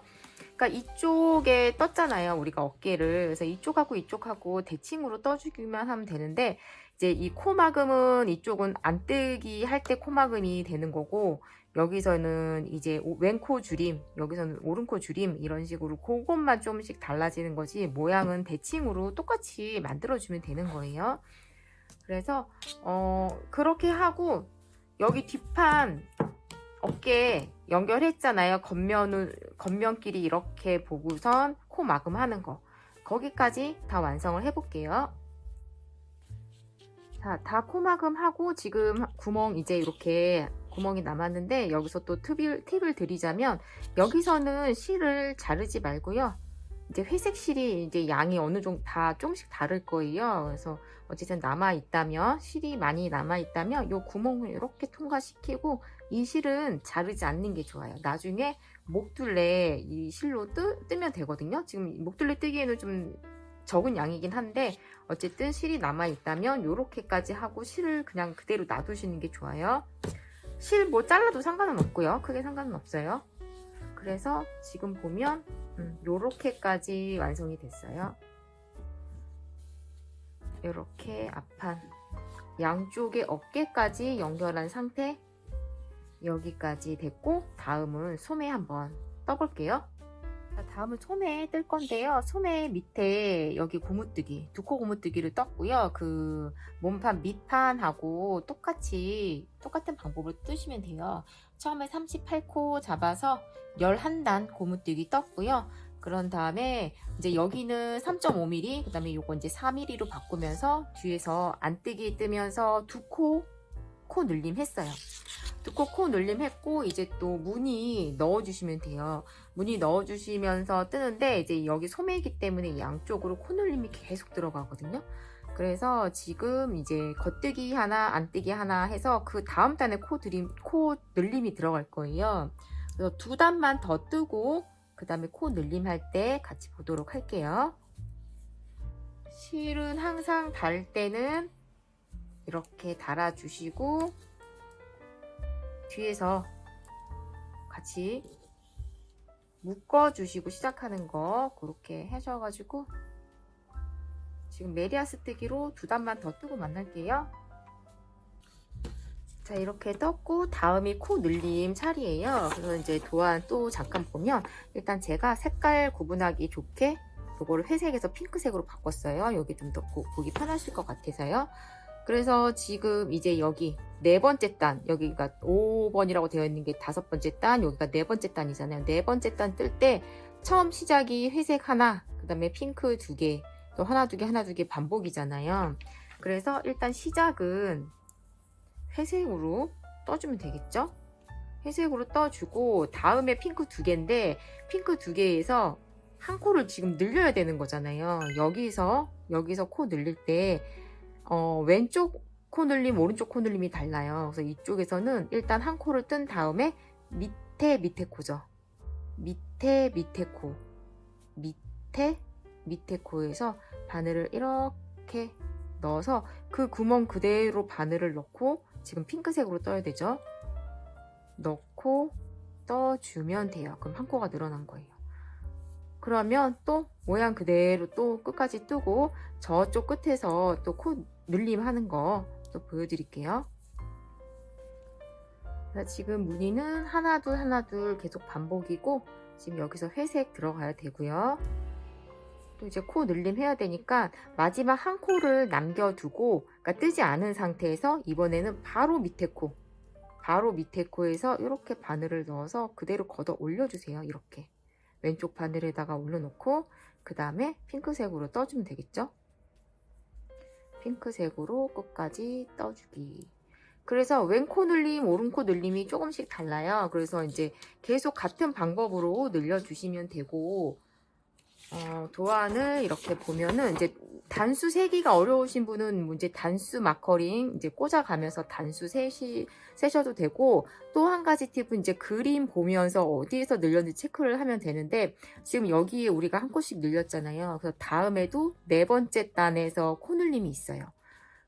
그러니까 이쪽에 떴잖아요. 우리가 어깨를. 그래서 이쪽하고 이쪽하고 대칭으로 떠주기만 하면 되는데 이제 이 코막음은 이쪽은 안뜨기 할 때 코막음이 되는 거고 여기서는 이제 왼코 줄임, 여기서는 오른코 줄임 이런 식으로 그것만 조금씩 달라지는 거지 모양은 대칭으로 똑같이 만들어주면 되는 거예요. 그래서 그렇게 하고 여기 뒷판 어깨 연결했잖아요. 겉면끼리 이렇게 보고선 코 마금하는 거 거기까지 다 완성을 해볼게요. 자, 다 코 마금하고 지금 구멍 이제 이렇게 구멍이 남았는데 여기서 또 팁을 드리자면 여기서는 실을 자르지 말고요. 이제 회색 실이 이제 양이 어느 정도 다 조금씩 다를 거예요. 그래서 어쨌든 남아 있다면 실이 많이 남아 있다면 이 구멍을 이렇게 통과시키고 이 실은 자르지 않는 게 좋아요. 나중에 목둘레 이 실로 뜨면 되거든요. 지금 목둘레 뜨기에는 좀 적은 양이긴 한데 어쨌든 실이 남아 있다면 이렇게까지 하고 실을 그냥 그대로 놔두시는 게 좋아요. 실 뭐 잘라도 상관은 없고요. 크게 상관은 없어요. 그래서 지금 보면 요렇게까지 완성이 됐어요. 이렇게 앞판 양쪽의 어깨까지 연결한 상태 여기까지 됐고 다음은 소매 한번 떠볼게요. 다음은 소매 뜰 건데요. 소매 밑에 여기 고무뜨기 2코 고무뜨기를 떴고요. 그 몸판 밑판하고 똑같은 방법으로 뜨시면 돼요. 처음에 38코 잡아서 11단 고무뜨기 떴고요. 그런 다음에 이제 여기는 3.5mm 그 다음에 요거 이제 4mm로 바꾸면서 뒤에서 안뜨기 뜨면서 2코 코 늘림 했어요. 2코 코 늘림 했고 이제 또 무늬 넣어주시면 돼요. 무늬 넣어주시면서 뜨는데 이제 여기 소매이기 때문에 양쪽으로 코 늘림이 계속 들어가거든요. 그래서 지금 이제 겉뜨기 하나 안뜨기 하나 해서 그 다음 단에 코 늘림이 들어갈 거예요. 그래서 2단만 더 뜨고 그 다음에 코 늘림 할 때 같이 보도록 할게요. 실은 항상 달 때는 이렇게 달아주시고 뒤에서 같이 묶어주시고 시작하는 거 그렇게 하셔가지고 지금 메리아스 뜨기로 2단만 더 뜨고 만날게요. 자, 이렇게 떴고 다음이 코 늘림 차례예요. 그래서 이제 도안 또 잠깐 보면 일단 제가 색깔 구분하기 좋게 이거를 회색에서 핑크색으로 바꿨어요. 여기 좀 더 보기 편하실 것 같아서요. 그래서 지금 이제 여기 4번째 단, 여기가 5번이라고 되어 있는 게 5번째 단, 여기가 4번째 단이잖아요. 4번째 단 뜰 때 처음 시작이 회색 하나, 그 다음에 핑크 2개, 또 하나, 2개, 하나, 2개 반복이잖아요. 그래서 일단 시작은 회색으로 떠주면 되겠죠? 회색으로 떠주고 다음에 핑크 2개인데 핑크 2개에서 한 코를 지금 늘려야 되는 거잖아요. 여기서 코 늘릴 때 왼쪽 코 늘림, 오른쪽 코 늘림이 달라요. 그래서 이쪽에서는 일단 한 코를 뜬 다음에 밑에 코죠. 밑에 코, 밑에 코에서 바늘을 이렇게 넣어서 그 구멍 그대로 바늘을 넣고 지금 핑크색으로 떠야 되죠. 넣고 떠주면 돼요. 그럼 한 코가 늘어난 거예요. 그러면 또 모양 그대로 또 끝까지 뜨고 저쪽 끝에서 또 코 늘림 하는 거 또 보여드릴게요. 지금 무늬는 하나 둘 계속 반복이고 지금 여기서 회색 들어가야 되고요. 또 이제 코 늘림 해야 되니까 마지막 한 코를 남겨두고 그러니까 뜨지 않은 상태에서 이번에는 바로 밑에 코에서 이렇게 바늘을 넣어서 그대로 걷어 올려주세요. 이렇게 왼쪽 바늘에다가 올려놓고 그 다음에 핑크색으로 떠주면 되겠죠. 핑크색으로 끝까지 떠주기. 그래서 왼코 늘림, 오른코 늘림이 조금씩 달라요. 그래서 이제 계속 같은 방법으로 늘려주시면 되고 도안을 이렇게 보면은 이제 단수 세기가 어려우신 분은 이제 단수 마커링 이제 꽂아가면서 단수 세셔도 되고, 또 한 가지 팁은 이제 그림 보면서 어디에서 늘렸는지 체크를 하면 되는데, 지금 여기에 우리가 한 코씩 늘렸잖아요. 그래서 다음에도 네 번째 단에서 코늘림이 있어요.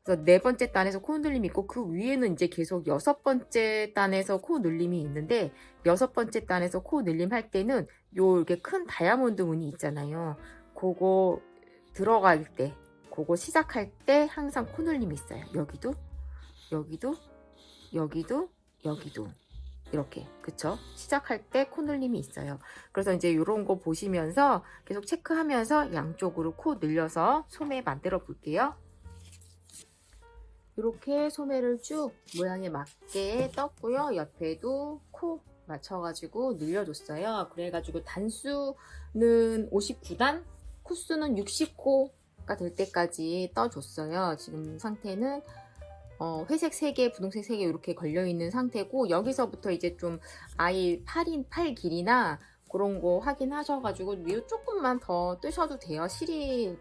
그래서 네 번째 단에서 코 눌림이 있고, 그 위에는 이제 계속 여섯 번째 단에서 코 눌림이 있는데, 여섯 번째 단에서 코 눌림 할 때는 요 이렇게 큰 다이아몬드 무늬 있잖아요. 그거 들어갈 때, 그거 시작할 때 항상 코 눌림이 있어요. 여기도, 여기도, 여기도, 여기도. 이렇게, 그쵸? 시작할 때 코 눌림이 있어요. 그래서 이제 이런 거 보시면서 계속 체크하면서 양쪽으로 코 늘려서 소매 만들어 볼게요. 이렇게 소매를 쭉 모양에 맞게 떴고요. 옆에도 코 맞춰가지고 늘려줬어요. 그래가지고 단수는 59단, 코수는 60코가 될 때까지 떠줬어요. 지금 상태는 회색 3개, 분홍색 3개 이렇게 걸려있는 상태고, 여기서부터 이제 좀 아예 팔 길이나 그런 거 확인하셔가지고 위로 조금만 더 뜨셔도 돼요. 실이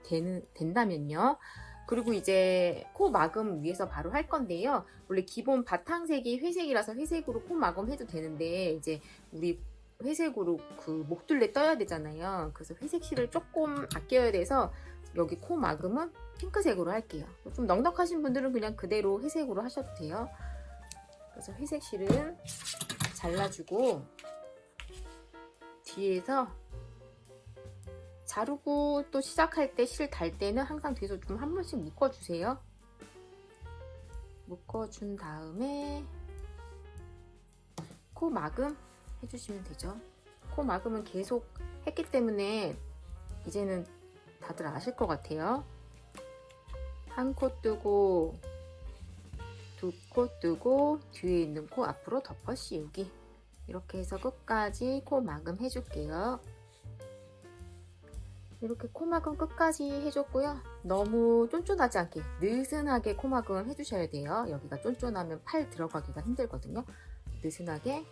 된다면요. 그리고 이제 코 마금 위에서 바로 할 건데요. 원래 기본 바탕색이 회색이라서 회색으로 코 마금 해도 되는데, 이제 우리 회색으로 그 목둘레 떠야 되잖아요. 그래서 회색 실을 조금 아껴야 돼서 여기 코 마금은 핑크색으로 할게요. 좀 넉넉하신 분들은 그냥 그대로 회색으로 하셔도 돼요. 그래서 회색 실은 잘라주고, 뒤에서 자르고 또 시작할 때 실 달 때는 항상 뒤에서 좀 한 번씩 묶어주세요. 묶어준 다음에 코 마금 해주시면 되죠. 코 마금은 계속 했기 때문에 이제는 다들 아실 것 같아요. 한 코 뜨고, 두 코 뜨고, 뒤에 있는 코 앞으로 덮어 씌우기. 이렇게 해서 끝까지 코 마금 해줄게요. 이렇게 코막음 끝까지 해줬고요. 너무 쫀쫀하지 않게 느슨하게 코막음을 해주셔야 돼요. 여기가 쫀쫀하면 팔 들어가기가 힘들거든요. 느슨하게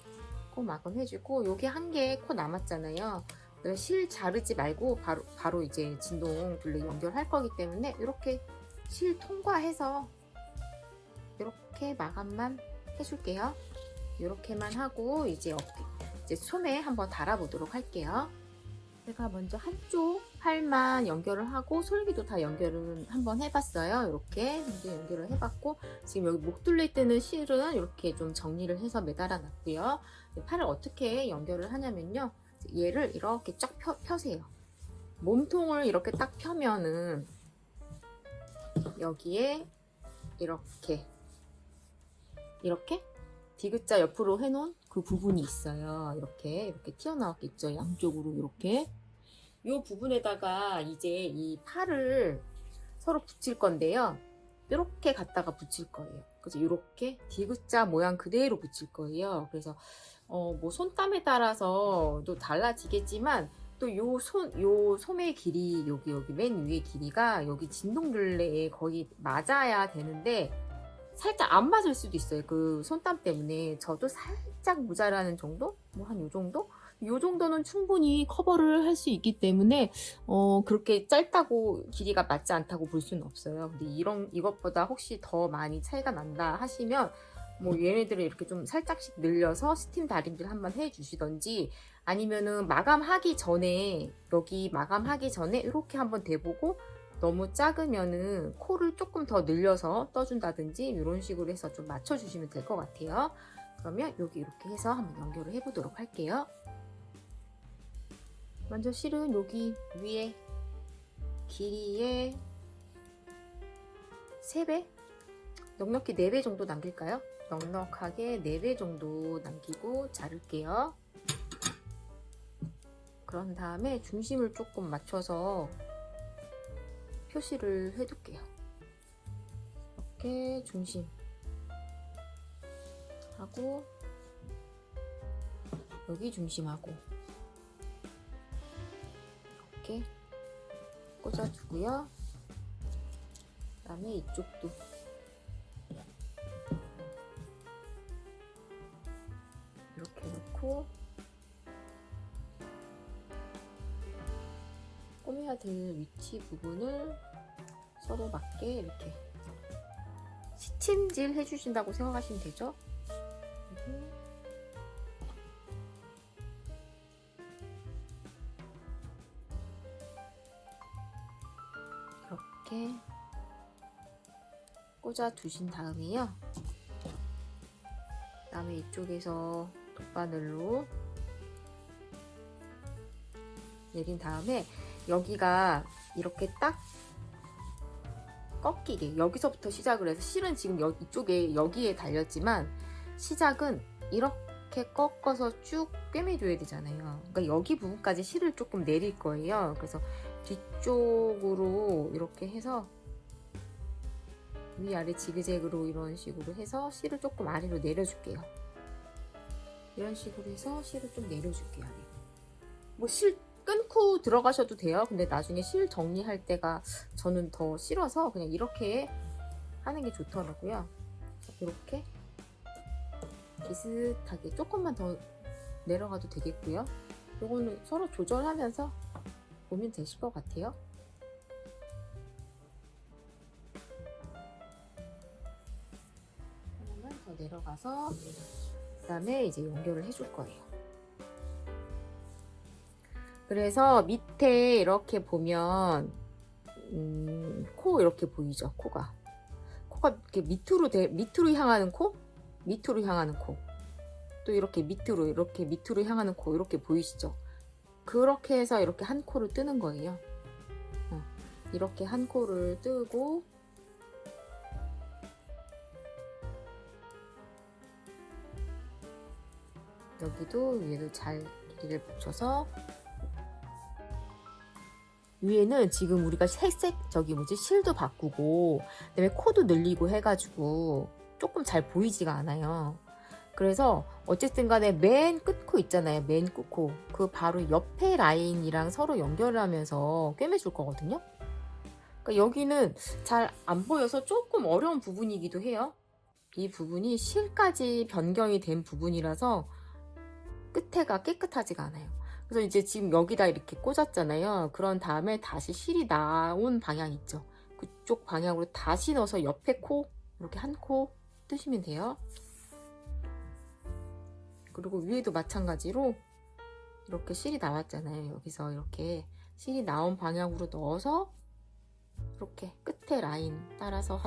코막음 해주고, 여기 한 개 코 남았잖아요. 실 자르지 말고 바로 이제 진동 둘레 연결할 거기 때문에 이렇게 실 통과해서 이렇게 마감만 해줄게요. 이렇게만 하고 이제 소매 한번 달아보도록 할게요. 제가 먼저 한쪽 팔만 연결을 하고 솔기도 다 연결을 한번 해봤어요. 이렇게 먼저 연결을 해봤고, 지금 여기 목둘레 뜨는 실은 이렇게 좀 정리를 해서 매달아 놨고요. 팔을 어떻게 연결을 하냐면요, 얘를 이렇게 쫙 펴세요. 몸통을 이렇게 딱 펴면은 여기에 이렇게 디귿자 옆으로 해놓은 그 부분이 있어요. 이렇게 튀어나왔겠죠. 양쪽으로 이렇게. 이 부분에다가 이제 이 팔을 서로 붙일 건데요. 이렇게 갖다가 붙일 거예요. 그래서 이렇게 디귿자 모양 그대로 붙일 거예요. 그래서 뭐 손땀에 따라서도 달라지겠지만, 또 요 소매 길이 여기 맨 위에 길이가 여기 진동둘레에 거의 맞아야 되는데, 살짝 안 맞을 수도 있어요. 그 손땀 때문에. 저도 살짝 모자라는 정도? 뭐 한 요 정도? 요 정도는 충분히 커버를 할 수 있기 때문에 그렇게 짧다고 길이가 맞지 않다고 볼 수는 없어요. 근데 이것보다 혹시 더 많이 차이가 난다 하시면 뭐 얘네들을 이렇게 좀 살짝씩 늘려서 스팀 다림질 한번 해 주시던지, 아니면은 마감하기 전에 이렇게 한번 대보고, 너무 작으면은 코를 조금 더 늘려서 떠준다든지 이런 식으로 해서 좀 맞춰주시면 될 것 같아요. 그러면 여기 이렇게 해서 한번 연결을 해보도록 할게요. 먼저 실은 여기 위에 길이의 3배? 넉넉히 4배 정도 남길까요? 넉넉하게 4배 정도 남기고 자를게요. 그런 다음에 중심을 조금 맞춰서 표시를 해둘게요. 이렇게 중심 하고, 여기 중심하고 이렇게 꽂아주고요. 그 다음에 이쪽도 이렇게 놓고 꼬매야 될 위치 부분을 서로 맞게 이렇게 시침질 해주신다고 생각하시면 되죠. 이렇게 꽂아 두신 다음에요. 그다음에 이쪽에서 돗바늘로 내린 다음에 여기가 이렇게 딱 꺾이게, 여기서부터 시작을 해서, 실은 지금 이쪽에 여기에 달렸지만 시작은 이렇게 꺾어서 쭉 꿰매줘야 되잖아요. 그러니까 여기 부분까지 실을 조금 내릴 거예요. 그래서 뒤쪽으로 이렇게 해서 위아래 지그재그로 이런 식으로 해서 실을 조금 아래로 내려줄게요. 이런 식으로 해서 실을 좀 내려줄게요. 뭐 실 끊고 들어가셔도 돼요. 근데 나중에 실 정리할 때가 저는 더 싫어서 그냥 이렇게 하는 게 좋더라고요. 이렇게 비슷하게 조금만 더 내려가도 되겠고요. 이거는 서로 조절하면서 보면 되실 것 같아요. 하나만 더 내려가서 그 다음에 이제 연결을 해줄 거예요. 그래서 밑에 이렇게 보면 코 이렇게 보이죠? 코가 이렇게 밑으로 향하는 코, 밑으로 향하는 코, 또 이렇게 밑으로 향하는 코, 이렇게 보이시죠? 그렇게 해서 이렇게 한 코를 뜨는 거예요. 이렇게 한 코를 뜨고 여기도 위에도 잘 길이를 붙여서, 위에는 지금 우리가 색색 실도 바꾸고 그다음에 코도 늘리고 해가지고 조금 잘 보이지가 않아요. 그래서 어쨌든 간에 맨 끝코 있잖아요. 맨 끝코, 그 바로 옆에 라인이랑 서로 연결을 하면서 꿰매줄 거거든요. 그러니까 여기는 잘 안 보여서 조금 어려운 부분이기도 해요. 이 부분이 실까지 변경이 된 부분이라서 끝에가 깨끗하지가 않아요. 그래서 이제 지금 여기다 이렇게 꽂았잖아요. 그런 다음에 다시 실이 나온 방향 있죠. 그쪽 방향으로 다시 넣어서 옆에 코, 이렇게 한 코 뜨시면 돼요. 그리고 위에도 마찬가지로 이렇게 실이 나왔잖아요. 여기서 이렇게 실이 나온 방향으로 넣어서 이렇게 끝에 라인 따라서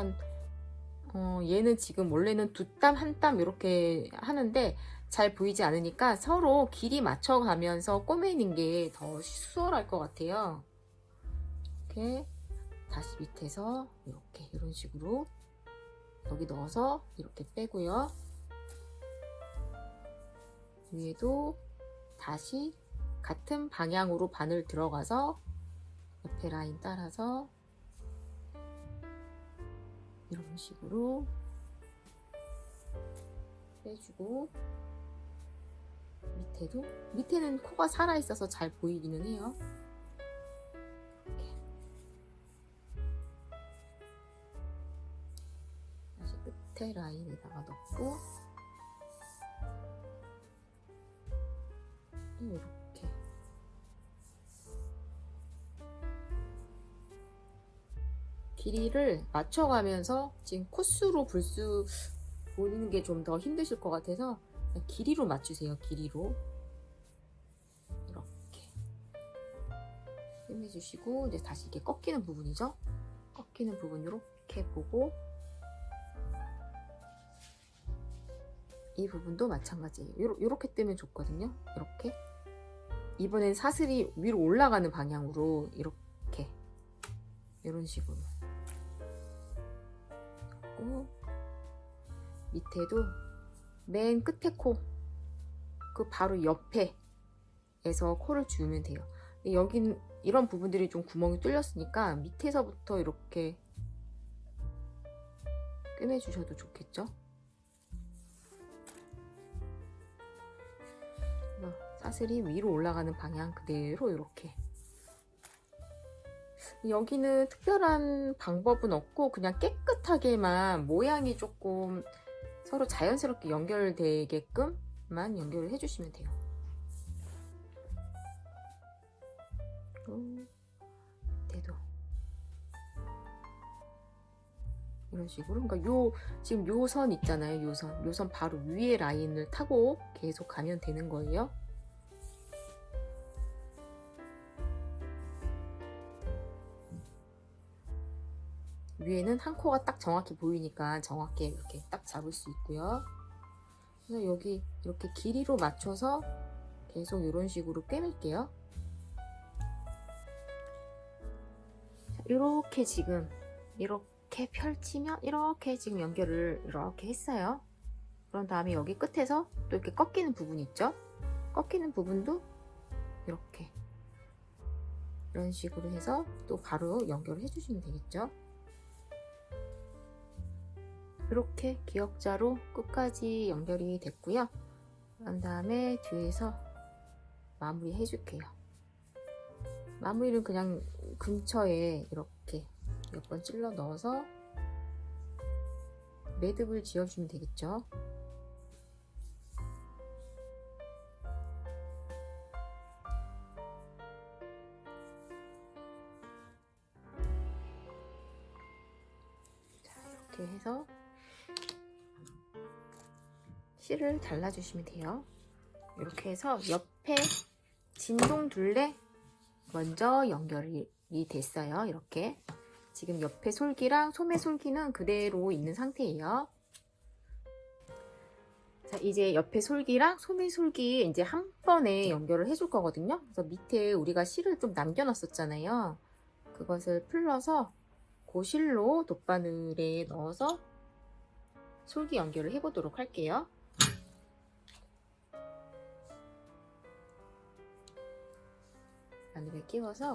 얘는 지금 원래는 2땀, 1땀 이렇게 하는데 잘 보이지 않으니까 서로 길이 맞춰가면서 꼬매는 게 더 수월할 것 같아요. 이렇게 다시 밑에서 이렇게 이런 식으로 여기 넣어서 이렇게 빼고요. 위에도 다시 같은 방향으로 바늘 들어가서 옆에 라인 따라서 이런 식으로 빼주고, 밑에는 코가 살아있어서 잘 보이기는 해요. 이렇게 다시 끝에 라인에다가 넣고 이렇게 길이를 맞춰가면서, 지금 코스로 불수 보이는 게 좀 더 힘드실 것 같아서 길이로 맞추세요. 길이로 이렇게 힘내주시고, 이제 다시 이렇게 꺾이는 부분이죠. 꺾이는 부분 이렇게 보고, 이 부분도 마찬가지예요. 이렇게 뜨면 좋거든요. 이렇게 이번엔 사슬이 위로 올라가는 방향으로 이렇게 이런 식으로 하고, 밑에도 맨 끝에 코, 그 바로 옆에에서 코를 주면 돼요. 여긴 이런 부분들이 좀 구멍이 뚫렸으니까 밑에서부터 이렇게 꿰매주셔도 좋겠죠. 사슬이 위로 올라가는 방향 그대로 이렇게. 여기는 특별한 방법은 없고 그냥 깨끗하게만 모양이 조금 서로 자연스럽게 연결되게끔만 연결을 해주시면 돼요. 이런 식으로. 그러니까 지금 요 선 있잖아요. 요 선 바로 위에 라인을 타고 계속 가면 되는 거예요. 위에는 한 코가 딱 정확히 보이니까 정확히 이렇게 딱 잡을 수 있고요. 그래서 여기 이렇게 길이로 맞춰서 계속 이런 식으로 꿰맬게요. 이렇게 지금 이렇게 펼치면 이렇게 지금 연결을 이렇게 했어요. 그런 다음에 여기 끝에서 또 이렇게 꺾이는 부분 있죠? 꺾이는 부분도 이렇게 이런 식으로 해서 또 바로 연결을 해주시면 되겠죠? 이렇게 기역자로 끝까지 연결이 됐고요. 그런 다음에 뒤에서 마무리 해줄게요. 마무리는 그냥 근처에 이렇게 몇 번 찔러 넣어서 매듭을 지어주면 되겠죠. 자, 이렇게 해서 실을 잘라주시면 돼요. 이렇게 해서 옆에 진동 둘레 먼저 연결이 됐어요. 이렇게 지금 옆에 솔기랑 소매 솔기는 그대로 있는 상태예요. 자, 이제 옆에 솔기랑 소매 솔기 이제 한 번에 연결을 해줄 거거든요. 그래서 밑에 우리가 실을 좀 남겨놨었잖아요. 그것을 풀러서 그 실로 돗바늘에 넣어서 솔기 연결을 해보도록 할게요. 바늘에 끼워서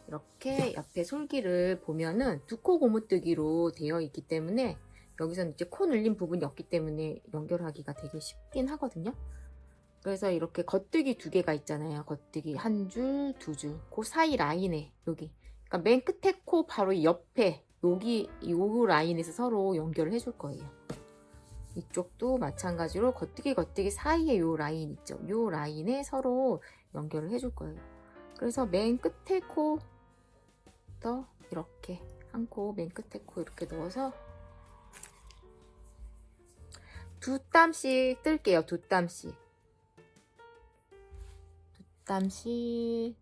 이렇게 옆에 솔기를 보면은 두 코 고무뜨기로 되어 있기 때문에 여기서는 이제 코 늘린 부분이 없기 때문에 연결하기가 되게 쉽긴 하거든요. 그래서 이렇게 겉뜨기 두 개가 있잖아요. 겉뜨기 한 줄, 두 줄. 그 사이 라인에 여기. 그러니까 맨 끝에 코 바로 옆에 여기 요 라인에서 서로 연결을 해줄 거예요. 이쪽도 마찬가지로 겉뜨기 사이에 요 라인 있죠. 요 라인에 서로 연결을 해줄 거예요. 그래서 맨 끝에 코부터 이렇게 한 코, 맨 끝에 코 이렇게 넣어서 두 땀씩 뜰게요. 두 땀씩. 두 땀씩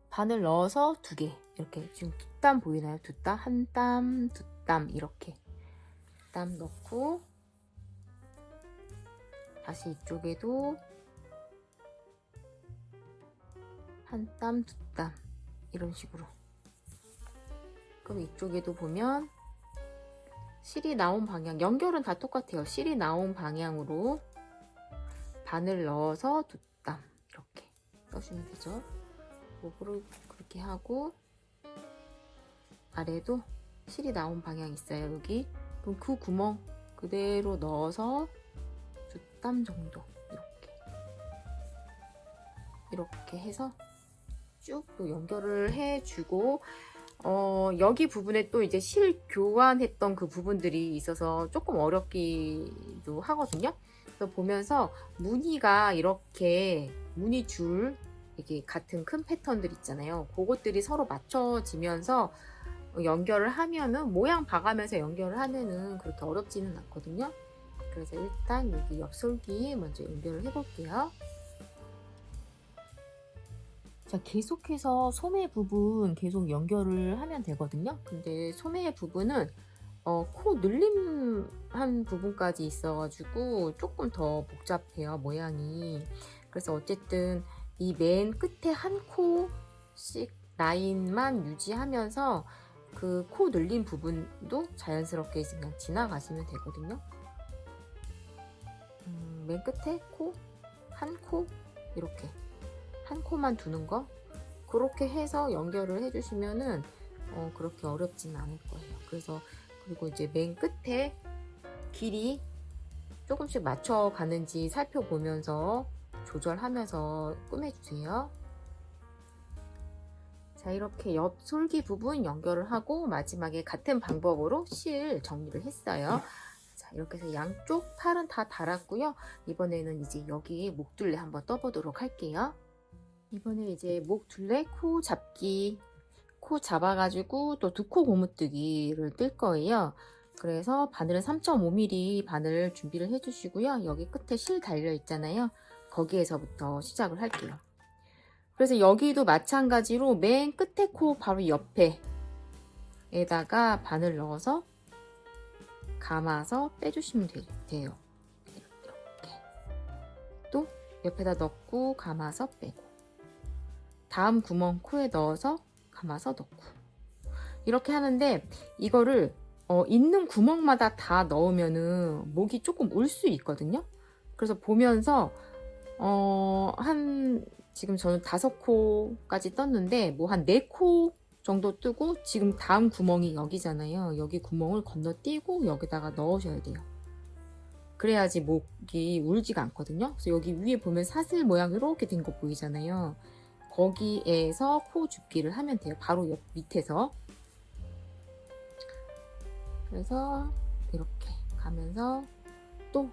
바늘 넣어서 두 개. 이렇게 지금 두 땀 보이나요? 두 땀, 한 땀, 두 땀 이렇게 두 땀 넣고 다시 이쪽에도 한 땀, 두 땀 이런 식으로. 그럼 이쪽에도 보면 실이 나온 방향, 연결은 다 똑같아요. 실이 나온 방향으로 바늘 넣어서 두 땀 이렇게 떠주면 되죠. 목으로 그렇게 하고 아래도 실이 나온 방향 있어요. 여기. 그럼 그 구멍 그대로 넣어서 두 땀 정도 이렇게 해서 쭉 또 연결을 해주고 여기 부분에 또 이제 실 교환했던 그 부분들이 있어서 조금 어렵기도 하거든요. 그래서 보면서 무늬가 이렇게 무늬줄 이게 같은 큰 패턴들 있잖아요. 그것들이 서로 맞춰지면서 연결을 하면은 모양 봐가면서 연결을 하면은 그렇게 어렵지는 않거든요. 그래서 일단 여기 옆솔기 먼저 연결을 해볼게요. 자, 계속해서 소매 부분 계속 연결을 하면 되거든요. 근데 소매 부분은 코 늘림한 부분까지 있어가지고 조금 더 복잡해요, 모양이. 그래서 어쨌든 이 맨 끝에 한 코씩 라인만 유지하면서 그 코 늘린 부분도 자연스럽게 그냥 지나가시면 되거든요. 맨 끝에 코, 한 코 이렇게 한 코만 두는 거 그렇게 해서 연결을 해주시면은 그렇게 어렵지는 않을 거예요. 그래서 그리고 이제 맨 끝에 길이 조금씩 맞춰 가는지 살펴보면서 조절하면서 꾸며주세요. 자, 이렇게 옆 솔기 부분 연결을 하고 마지막에 같은 방법으로 실 정리를 했어요. 자, 이렇게 해서 양쪽 팔은 다 달았고요. 이번에는 이제 여기 목둘레 한번 떠보도록 할게요. 이번에 이제 목 둘레 코 잡기, 코 잡아가지고 또 두 코 고무뜨기를 뜰 거예요. 그래서 바늘은 3.5mm 바늘 준비를 해주시고요. 여기 끝에 실 달려 있잖아요. 거기에서부터 시작을 할게요. 그래서 여기도 마찬가지로 맨 끝에 코 바로 옆에에다가 바늘 넣어서 감아서 빼주시면 돼요. 이렇게 또 옆에다 넣고 감아서 빼고, 다음 구멍 코에 넣어서 감아서 넣고, 이렇게 하는데 이거를 있는 구멍마다 다 넣으면은 목이 조금 울 수 있거든요. 그래서 보면서 지금 저는 5코까지 떴는데 뭐 한 4코 정도 뜨고, 지금 다음 구멍이 여기잖아요. 여기 구멍을 건너뛰고 여기다가 넣으셔야 돼요. 그래야지 목이 울지가 않거든요. 그래서 여기 위에 보면 사슬 모양 이렇게 된 거 보이잖아요. 거기에서 코 줍기를 하면 돼요. 바로 옆 밑에서. 그래서 이렇게 가면서 또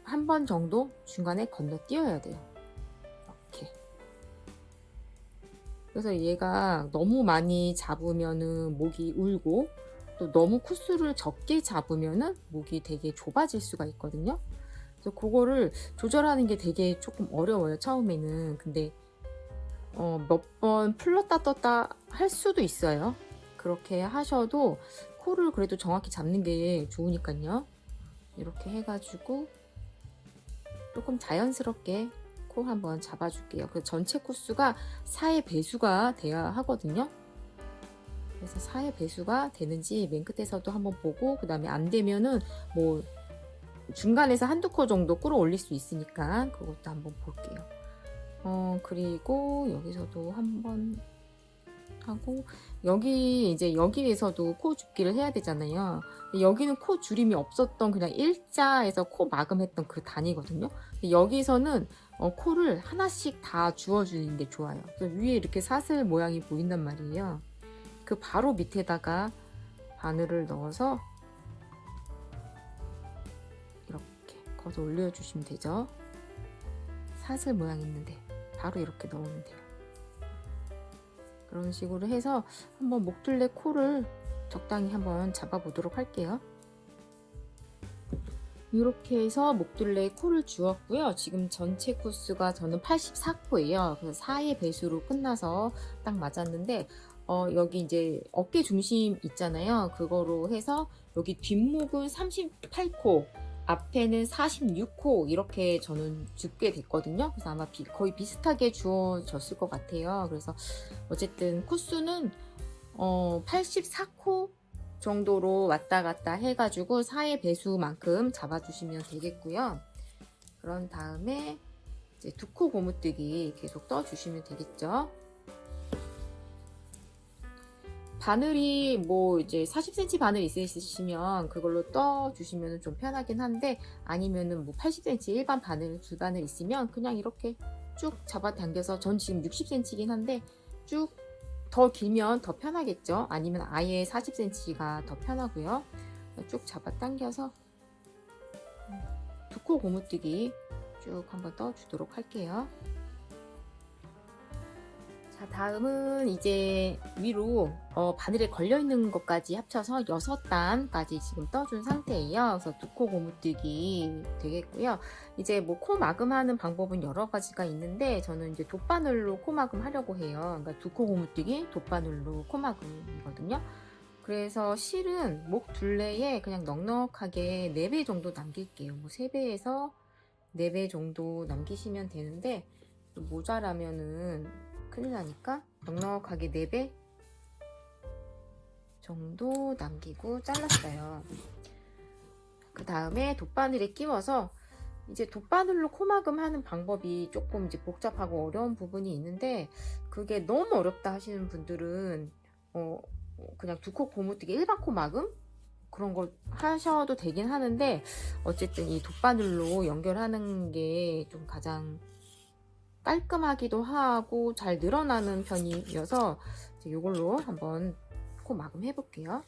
한 번 정도 중간에 건너뛰어야 돼요. 이렇게. 그래서 얘가 너무 많이 잡으면은 목이 울고, 또 너무 코수를 적게 잡으면은 목이 되게 좁아질 수가 있거든요. 그래서 그거를 조절하는 게 되게 조금 어려워요, 처음에는. 근데 몇 번 풀렀다 떴다 할 수도 있어요. 그렇게 하셔도 코를 그래도 정확히 잡는 게 좋으니까요. 이렇게 해가지고 조금 자연스럽게 코 한번 잡아줄게요. 그 전체 코수가 4의 배수가 돼야 하거든요. 그래서 4의 배수가 되는지 맨 끝에서도 한번 보고, 그 다음에 안 되면은 뭐 중간에서 한두 코 정도 끌어올릴 수 있으니까 그것도 한번 볼게요. 그리고 여기서도 한번 하고, 여기에서도 코 줍기를 해야 되잖아요. 여기는 코 줄임이 없었던 그냥 일자에서 코 마금했던 그 단이거든요. 여기서는 코를 하나씩 다 주워주는 게 좋아요. 그래서 위에 이렇게 사슬 모양이 보인단 말이에요. 그 바로 밑에다가 바늘을 넣어서 이렇게 걷어 올려주시면 되죠. 사슬 모양 있는데 바로 이렇게 넣으면 돼요. 그런 식으로 해서 한번 목둘레 코를 적당히 한번 잡아보도록 할게요. 이렇게 해서 목둘레 코를 주었고요. 지금 전체 코수가 저는 84코예요. 그래서 4의 배수로 끝나서 딱 맞았는데, 여기 이제 어깨 중심 있잖아요. 그거로 해서 여기 뒷목은 38코, 앞에는 46코 이렇게 저는 줍게 됐거든요. 그래서 아마 거의 비슷하게 주어졌을 것 같아요. 그래서 어쨌든 코수는 84코 정도로 왔다 갔다 해가지고 4의 배수만큼 잡아주시면 되겠고요. 그런 다음에 이제 2코 고무뜨기 계속 떠주시면 되겠죠. 바늘이 뭐 이제 40cm 바늘 있으시면 그걸로 떠주시면 좀 편하긴 한데, 아니면은 뭐 80cm 일반 바늘, 줄바늘 있으면 그냥 이렇게 쭉 잡아당겨서, 전 지금 60cm긴 한데 쭉 더 길면 더 편하겠죠. 아니면 아예 40cm가 더 편하고요. 쭉 잡아당겨서 2코 고무뜨기 쭉 한번 떠주도록 할게요. 자, 다음은 이제 위로 바늘에 걸려있는 것까지 합쳐서 6단까지 지금 떠준 상태예요. 그래서 2코 고무뜨기 되겠고요. 이제 뭐 코 마금하는 방법은 여러 가지가 있는데, 저는 이제 돗바늘로 코 마금 하려고 해요. 그러니까 2코 고무뜨기, 돗바늘로 코 마금이거든요. 그래서 실은 목 둘레에 그냥 넉넉하게 4배 정도 남길게요. 뭐 3배에서 4배 정도 남기시면 되는데, 모자라면은 큰일 나니까 넉넉하게 4배 정도 남기고 잘랐어요. 그 다음에 돗바늘에 끼워서, 이제 돗바늘로 코마금 하는 방법이 조금 이제 복잡하고 어려운 부분이 있는데, 그게 너무 어렵다 하시는 분들은 그냥 2코 고무뜨기 일반 코마금 그런 거 하셔도 되긴 하는데, 어쨌든 이 돗바늘로 연결하는 게 좀 가장 깔끔하기도 하고 잘 늘어나는 편이어서 이걸로 한번 코 마금 해볼게요.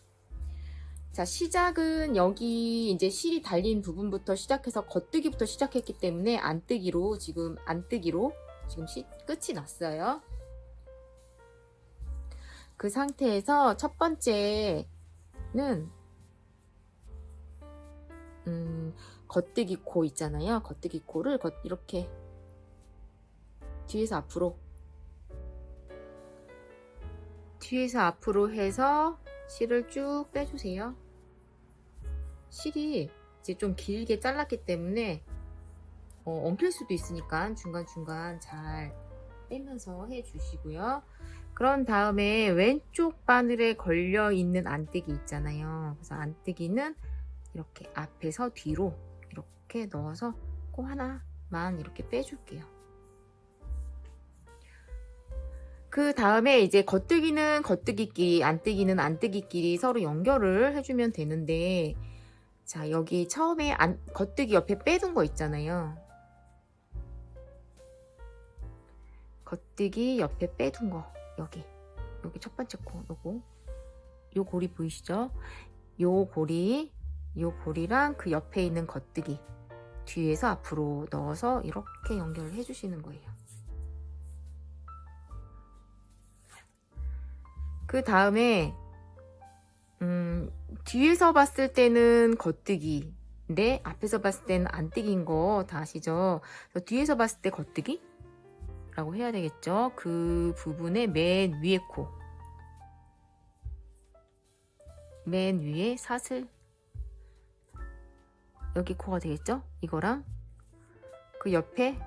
자, 시작은 여기 이제 실이 달린 부분부터 시작해서 겉뜨기부터 시작했기 때문에 안뜨기로 지금 끝이 났어요. 그 상태에서 첫 번째 겉뜨기 코 있잖아요. 겉뜨기 코를 이렇게 뒤에서 앞으로 해서 실을 쭉 빼주세요. 실이 이제 좀 길게 잘랐기 때문에 엉킬 수도 있으니까 중간중간 잘 빼면서 해주시고요. 그런 다음에 왼쪽 바늘에 걸려 있는 안뜨기 있잖아요. 그래서 안뜨기는 이렇게 앞에서 뒤로 이렇게 넣어서 코 하나만 이렇게 빼줄게요. 그 다음에 이제 겉뜨기는 겉뜨기끼리, 안뜨기는 안뜨기끼리 서로 연결을 해주면 되는데, 자, 여기 처음에 겉뜨기 옆에 빼둔 거 있잖아요. 겉뜨기 옆에 빼둔 거, 여기 첫 번째 코, 요 고리 보이시죠? 요 고리랑 그 옆에 있는 겉뜨기 뒤에서 앞으로 넣어서 이렇게 연결을 해주시는 거예요. 그 다음에 뒤에서 봤을 때는 겉뜨기인데 앞에서 봤을 때는 안뜨기인 거 다 아시죠? 그래서 뒤에서 봤을 때 겉뜨기 라고 해야 되겠죠? 그 부분의 맨 위에 코, 맨 위에 사슬, 여기 코가 되겠죠? 이거랑 그 옆에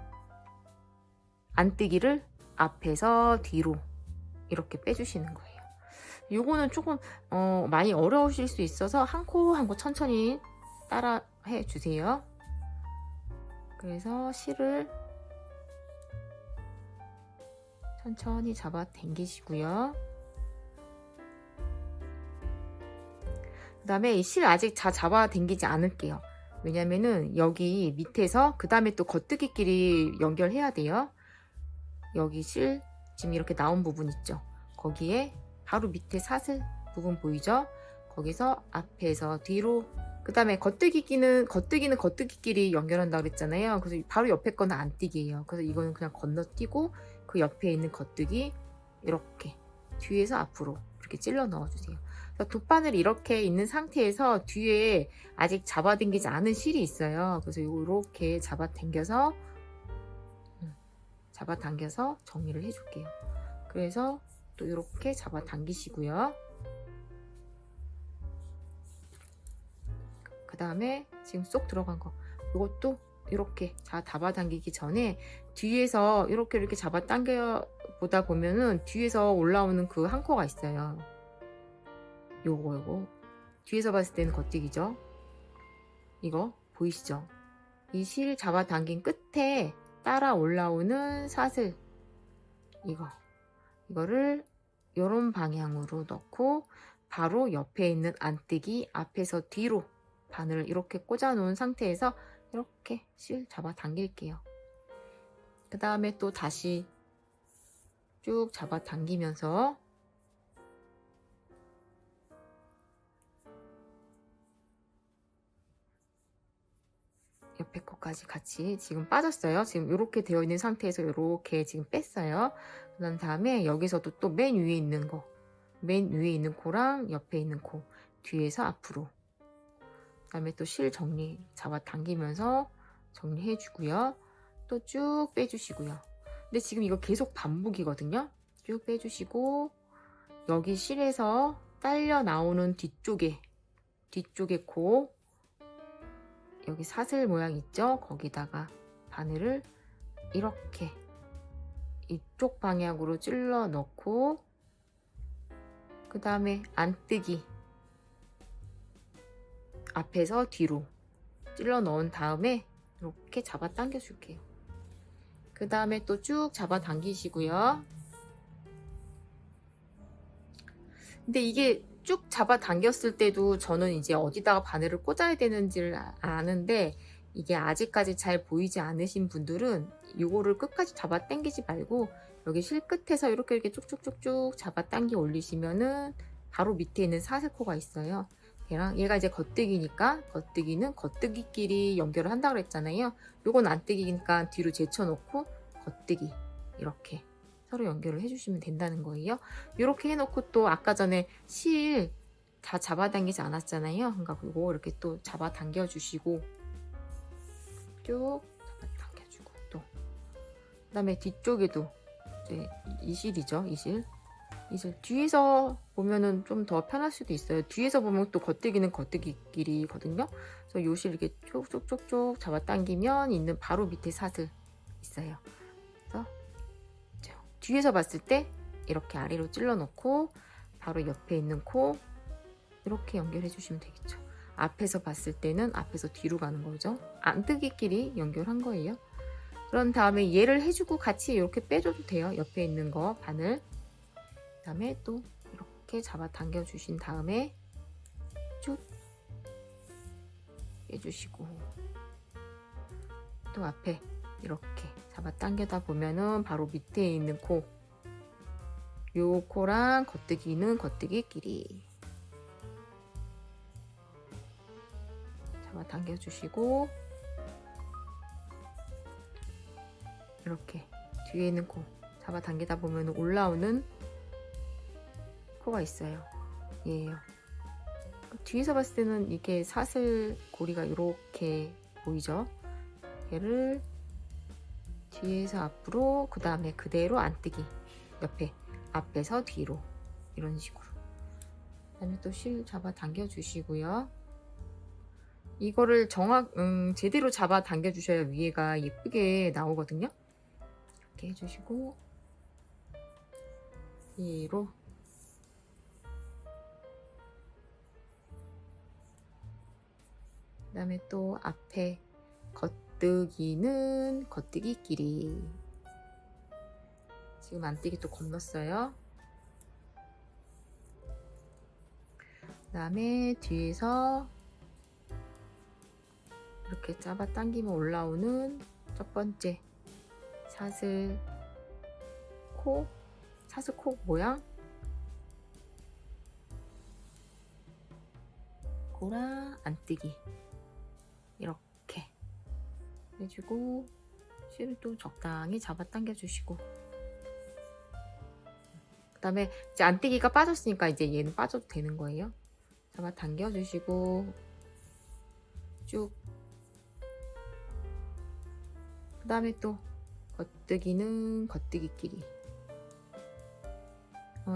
안뜨기를 앞에서 뒤로 이렇게 빼주시는 거예요. 요거는 조금 많이 어려우실 수 있어서 한 코 한 코 천천히 따라 해 주세요. 그래서 실을 천천히 잡아 당기시고요. 그 다음에 이 실 아직 다 잡아 당기지 않을게요. 왜냐면은 여기 밑에서 그 다음에 또 겉뜨기끼리 연결해야 돼요. 여기 실 지금 이렇게 나온 부분 있죠? 거기에 바로 밑에 사슬 부분 보이죠? 거기서 앞에서 뒤로, 그 다음에 겉뜨기는 겉뜨기끼리 연결한다 그랬잖아요. 그래서 바로 옆에 거는 안뜨기예요. 그래서 이거는 그냥 건너뛰고 그 옆에 있는 겉뜨기 이렇게 뒤에서 앞으로 이렇게 찔러 넣어주세요. 돗바늘이 이렇게 있는 상태에서 뒤에 아직 잡아당기지 않은 실이 있어요. 그래서 이렇게 잡아당겨서 정리를 해줄게요. 그래서 또 이렇게 잡아당기시고요. 그 다음에 지금 쏙 들어간 거, 이것도 이렇게 잡아당기기 전에 뒤에서 이렇게 잡아당겨 보다 보면은 뒤에서 올라오는 그 한 코가 있어요. 요거 뒤에서 봤을 때는 겉뜨기죠. 이거 보이시죠? 이 실 잡아당긴 끝에 따라 올라오는 사슬, 이거를 이런 방향으로 넣고 바로 옆에 있는 안뜨기 앞에서 뒤로 바늘을 이렇게 꽂아 놓은 상태에서 이렇게 실 잡아 당길게요. 그 다음에 또 다시 쭉 잡아 당기면서 옆에 거까지 같이 지금 빠졌어요. 지금 이렇게 되어 있는 상태에서 이렇게 지금 뺐어요. 그런 다음에 여기서도 또 맨 위에 있는 거, 맨 위에 있는 코랑 옆에 있는 코 뒤에서 앞으로, 그 다음에 또 실 정리 잡아 당기면서 정리해 주고요. 또 쭉 빼주시고요. 근데 지금 이거 계속 반복이거든요. 쭉 빼주시고 여기 실에서 딸려 나오는 뒤쪽에 코, 여기 사슬 모양 있죠? 거기다가 바늘을 이렇게 이쪽 방향으로 찔러 넣고, 그 다음에 안뜨기 앞에서 뒤로 찔러 넣은 다음에 이렇게 잡아 당겨 줄게요. 그 다음에 또 쭉 잡아 당기시고요. 근데 이게 쭉 잡아 당겼을 때도 저는 이제 어디다가 바늘을 꽂아야 되는지를 아는데, 이게 아직까지 잘 보이지 않으신 분들은 이거를 끝까지 잡아 당기지 말고 여기 실 끝에서 이렇게 쭉쭉쭉쭉 잡아 당겨 올리시면은 바로 밑에 있는 사슬코가 있어요. 얘가 이제 겉뜨기니까, 겉뜨기는 겉뜨기끼리 연결을 한다고 그랬잖아요. 요건 안뜨기니까 뒤로 제쳐놓고 겉뜨기 이렇게 서로 연결을 해주시면 된다는 거예요. 이렇게 해놓고 또 아까 전에 실 다 잡아당기지 않았잖아요. 그러니까 그리고 이렇게 또 잡아당겨 주시고 쭉 잡아당겨주고 또 그다음에 뒤쪽에도 이제 이실이죠. 이실 뒤에서 보면은 좀 더 편할 수도 있어요. 뒤에서 보면 또 겉대기는 겉대기끼리거든요. 그래서 요 실 이렇게 쭉쭉쭉쭉 잡아당기면 있는 바로 밑에 사슬 있어요. 그래서 뒤에서 봤을 때 이렇게 아래로 찔러 놓고 바로 옆에 있는 코 이렇게 연결해 주시면 되겠죠. 앞에서 봤을 때는 앞에서 뒤로 가는 거죠. 안뜨기끼리 연결한 거예요. 그런 다음에 얘를 해주고 같이 이렇게 빼줘도 돼요. 옆에 있는 거 바늘. 그 다음에 또 이렇게 잡아 당겨 주신 다음에 쭉 빼주시고 또 앞에 이렇게 잡아 당겨다 보면은 바로 밑에 있는 코, 요 코랑 겉뜨기는 겉뜨기끼리 잡아 당겨 주시고 이렇게 뒤에 있는 코 잡아 당기다 보면 올라오는 코가 있어요. 얘예요. 뒤에서 봤을 때는 이게 사슬 고리가 이렇게 보이죠? 얘를 뒤에서 앞으로 그 다음에 그대로 안뜨기 옆에 앞에서 뒤로 이런 식으로 그 다음에 또 실 잡아 당겨 주시고요. 이거를 제대로 잡아 당겨 주셔야 위에가 예쁘게 나오거든요. 이렇게 해주시고 위로 그 다음에 또 앞에 겉뜨기는 겉뜨기끼리 지금 안뜨기 또 건넜어요. 그 다음에 뒤에서 이렇게 잡아 당기면 올라오는 첫 번째 사슬 코 모양 코랑 안뜨기 이렇게 해주고 실을 또 적당히 잡아 당겨 주시고 그 다음에 이제 안뜨기가 빠졌으니까 이제 얘는 빠져도 되는 거예요. 잡아 당겨 주시고 쭉 그 다음에 또 겉뜨기는 겉뜨기끼리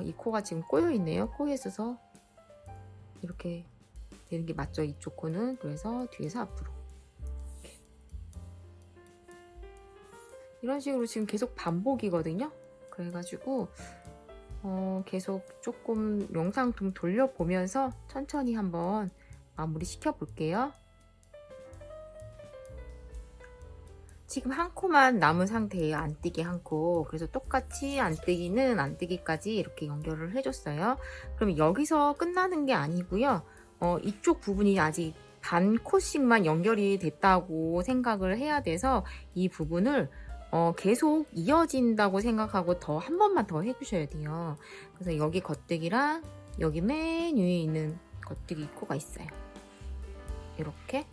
이 코가 지금 꼬여 있네요. 꼬여 있어서 이렇게 되는 게 맞죠. 이쪽 코는. 그래서 뒤에서 앞으로 이렇게. 이런 식으로 지금 계속 반복이거든요. 그래가지고 계속 조금 영상 좀 돌려보면서 천천히 한번 마무리 시켜 볼게요. 지금 한 코만 남은 상태예요. 안뜨기 한 코. 그래서 똑같이 안뜨기는 안뜨기까지 이렇게 연결을 해줬어요. 그럼 여기서 끝나는 게 아니고요. 이쪽 부분이 아직 반 코씩만 연결이 됐다고 생각을 해야 돼서 이 부분을 계속 이어진다고 생각하고 더 한 번만 더 해주셔야 돼요. 그래서 여기 겉뜨기랑 여기 맨 위에 있는 겉뜨기 코가 있어요. 이렇게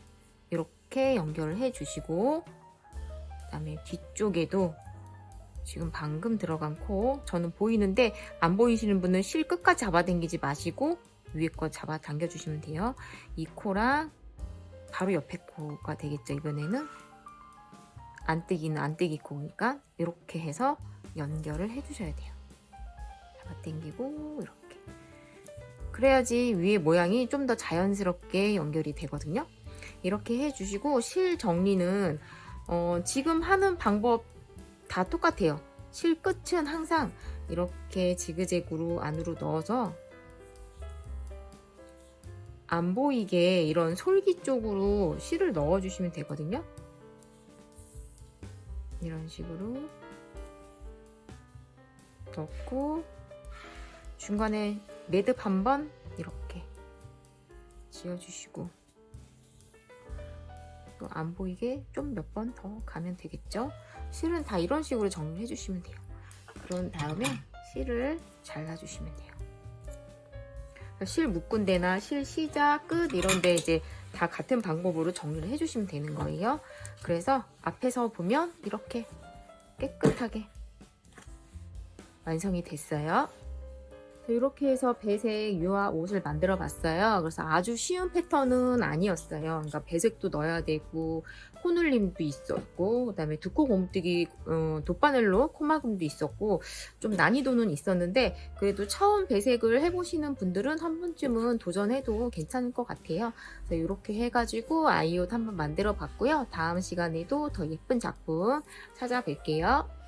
연결을 해주시고 그 다음에 뒤쪽에도 지금 방금 들어간 코 저는 보이는데 안 보이시는 분은 실 끝까지 잡아당기지 마시고 위에 거 잡아 당겨 주시면 돼요. 이 코랑 바로 옆에 코가 되겠죠. 이번에는 안뜨기는 안뜨기 코니까 이렇게 해서 연결을 해 주셔야 돼요. 잡아 당기고 이렇게 그래야지 위에 모양이 좀 더 자연스럽게 연결이 되거든요. 이렇게 해 주시고 실 정리는 지금 하는 방법 다 똑같아요. 실 끝은 항상 이렇게 지그재그로 안으로 넣어서 안 보이게 이런 솔기 쪽으로 실을 넣어 주시면 되거든요. 이런 식으로 넣고 중간에 매듭 한번 이렇게 지어주시고 또 안 보이게 좀 몇 번 더 가면 되겠죠. 실은 다 이런 식으로 정리해 주시면 돼요. 그런 다음에 실을 잘라 주시면 돼요. 실 묶은 데나 실 시작 끝 이런 데 이제 다 같은 방법으로 정리를 해 주시면 되는 거예요. 그래서 앞에서 보면 이렇게 깨끗하게 완성이 됐어요. 이렇게 해서 배색 유화 옷을 만들어 봤어요. 그래서 아주 쉬운 패턴은 아니었어요. 그러니까 배색도 넣어야 되고 코눌림도 있었고 그다음에 두코 곰뜨기 돗바늘로 코막음도 있었고 좀 난이도는 있었는데 그래도 처음 배색을 해보시는 분들은 한 번쯤은 도전해도 괜찮을 것 같아요. 그래서 이렇게 해가지고 아이옷 한번 만들어 봤고요. 다음 시간에도 더 예쁜 작품 찾아뵐게요.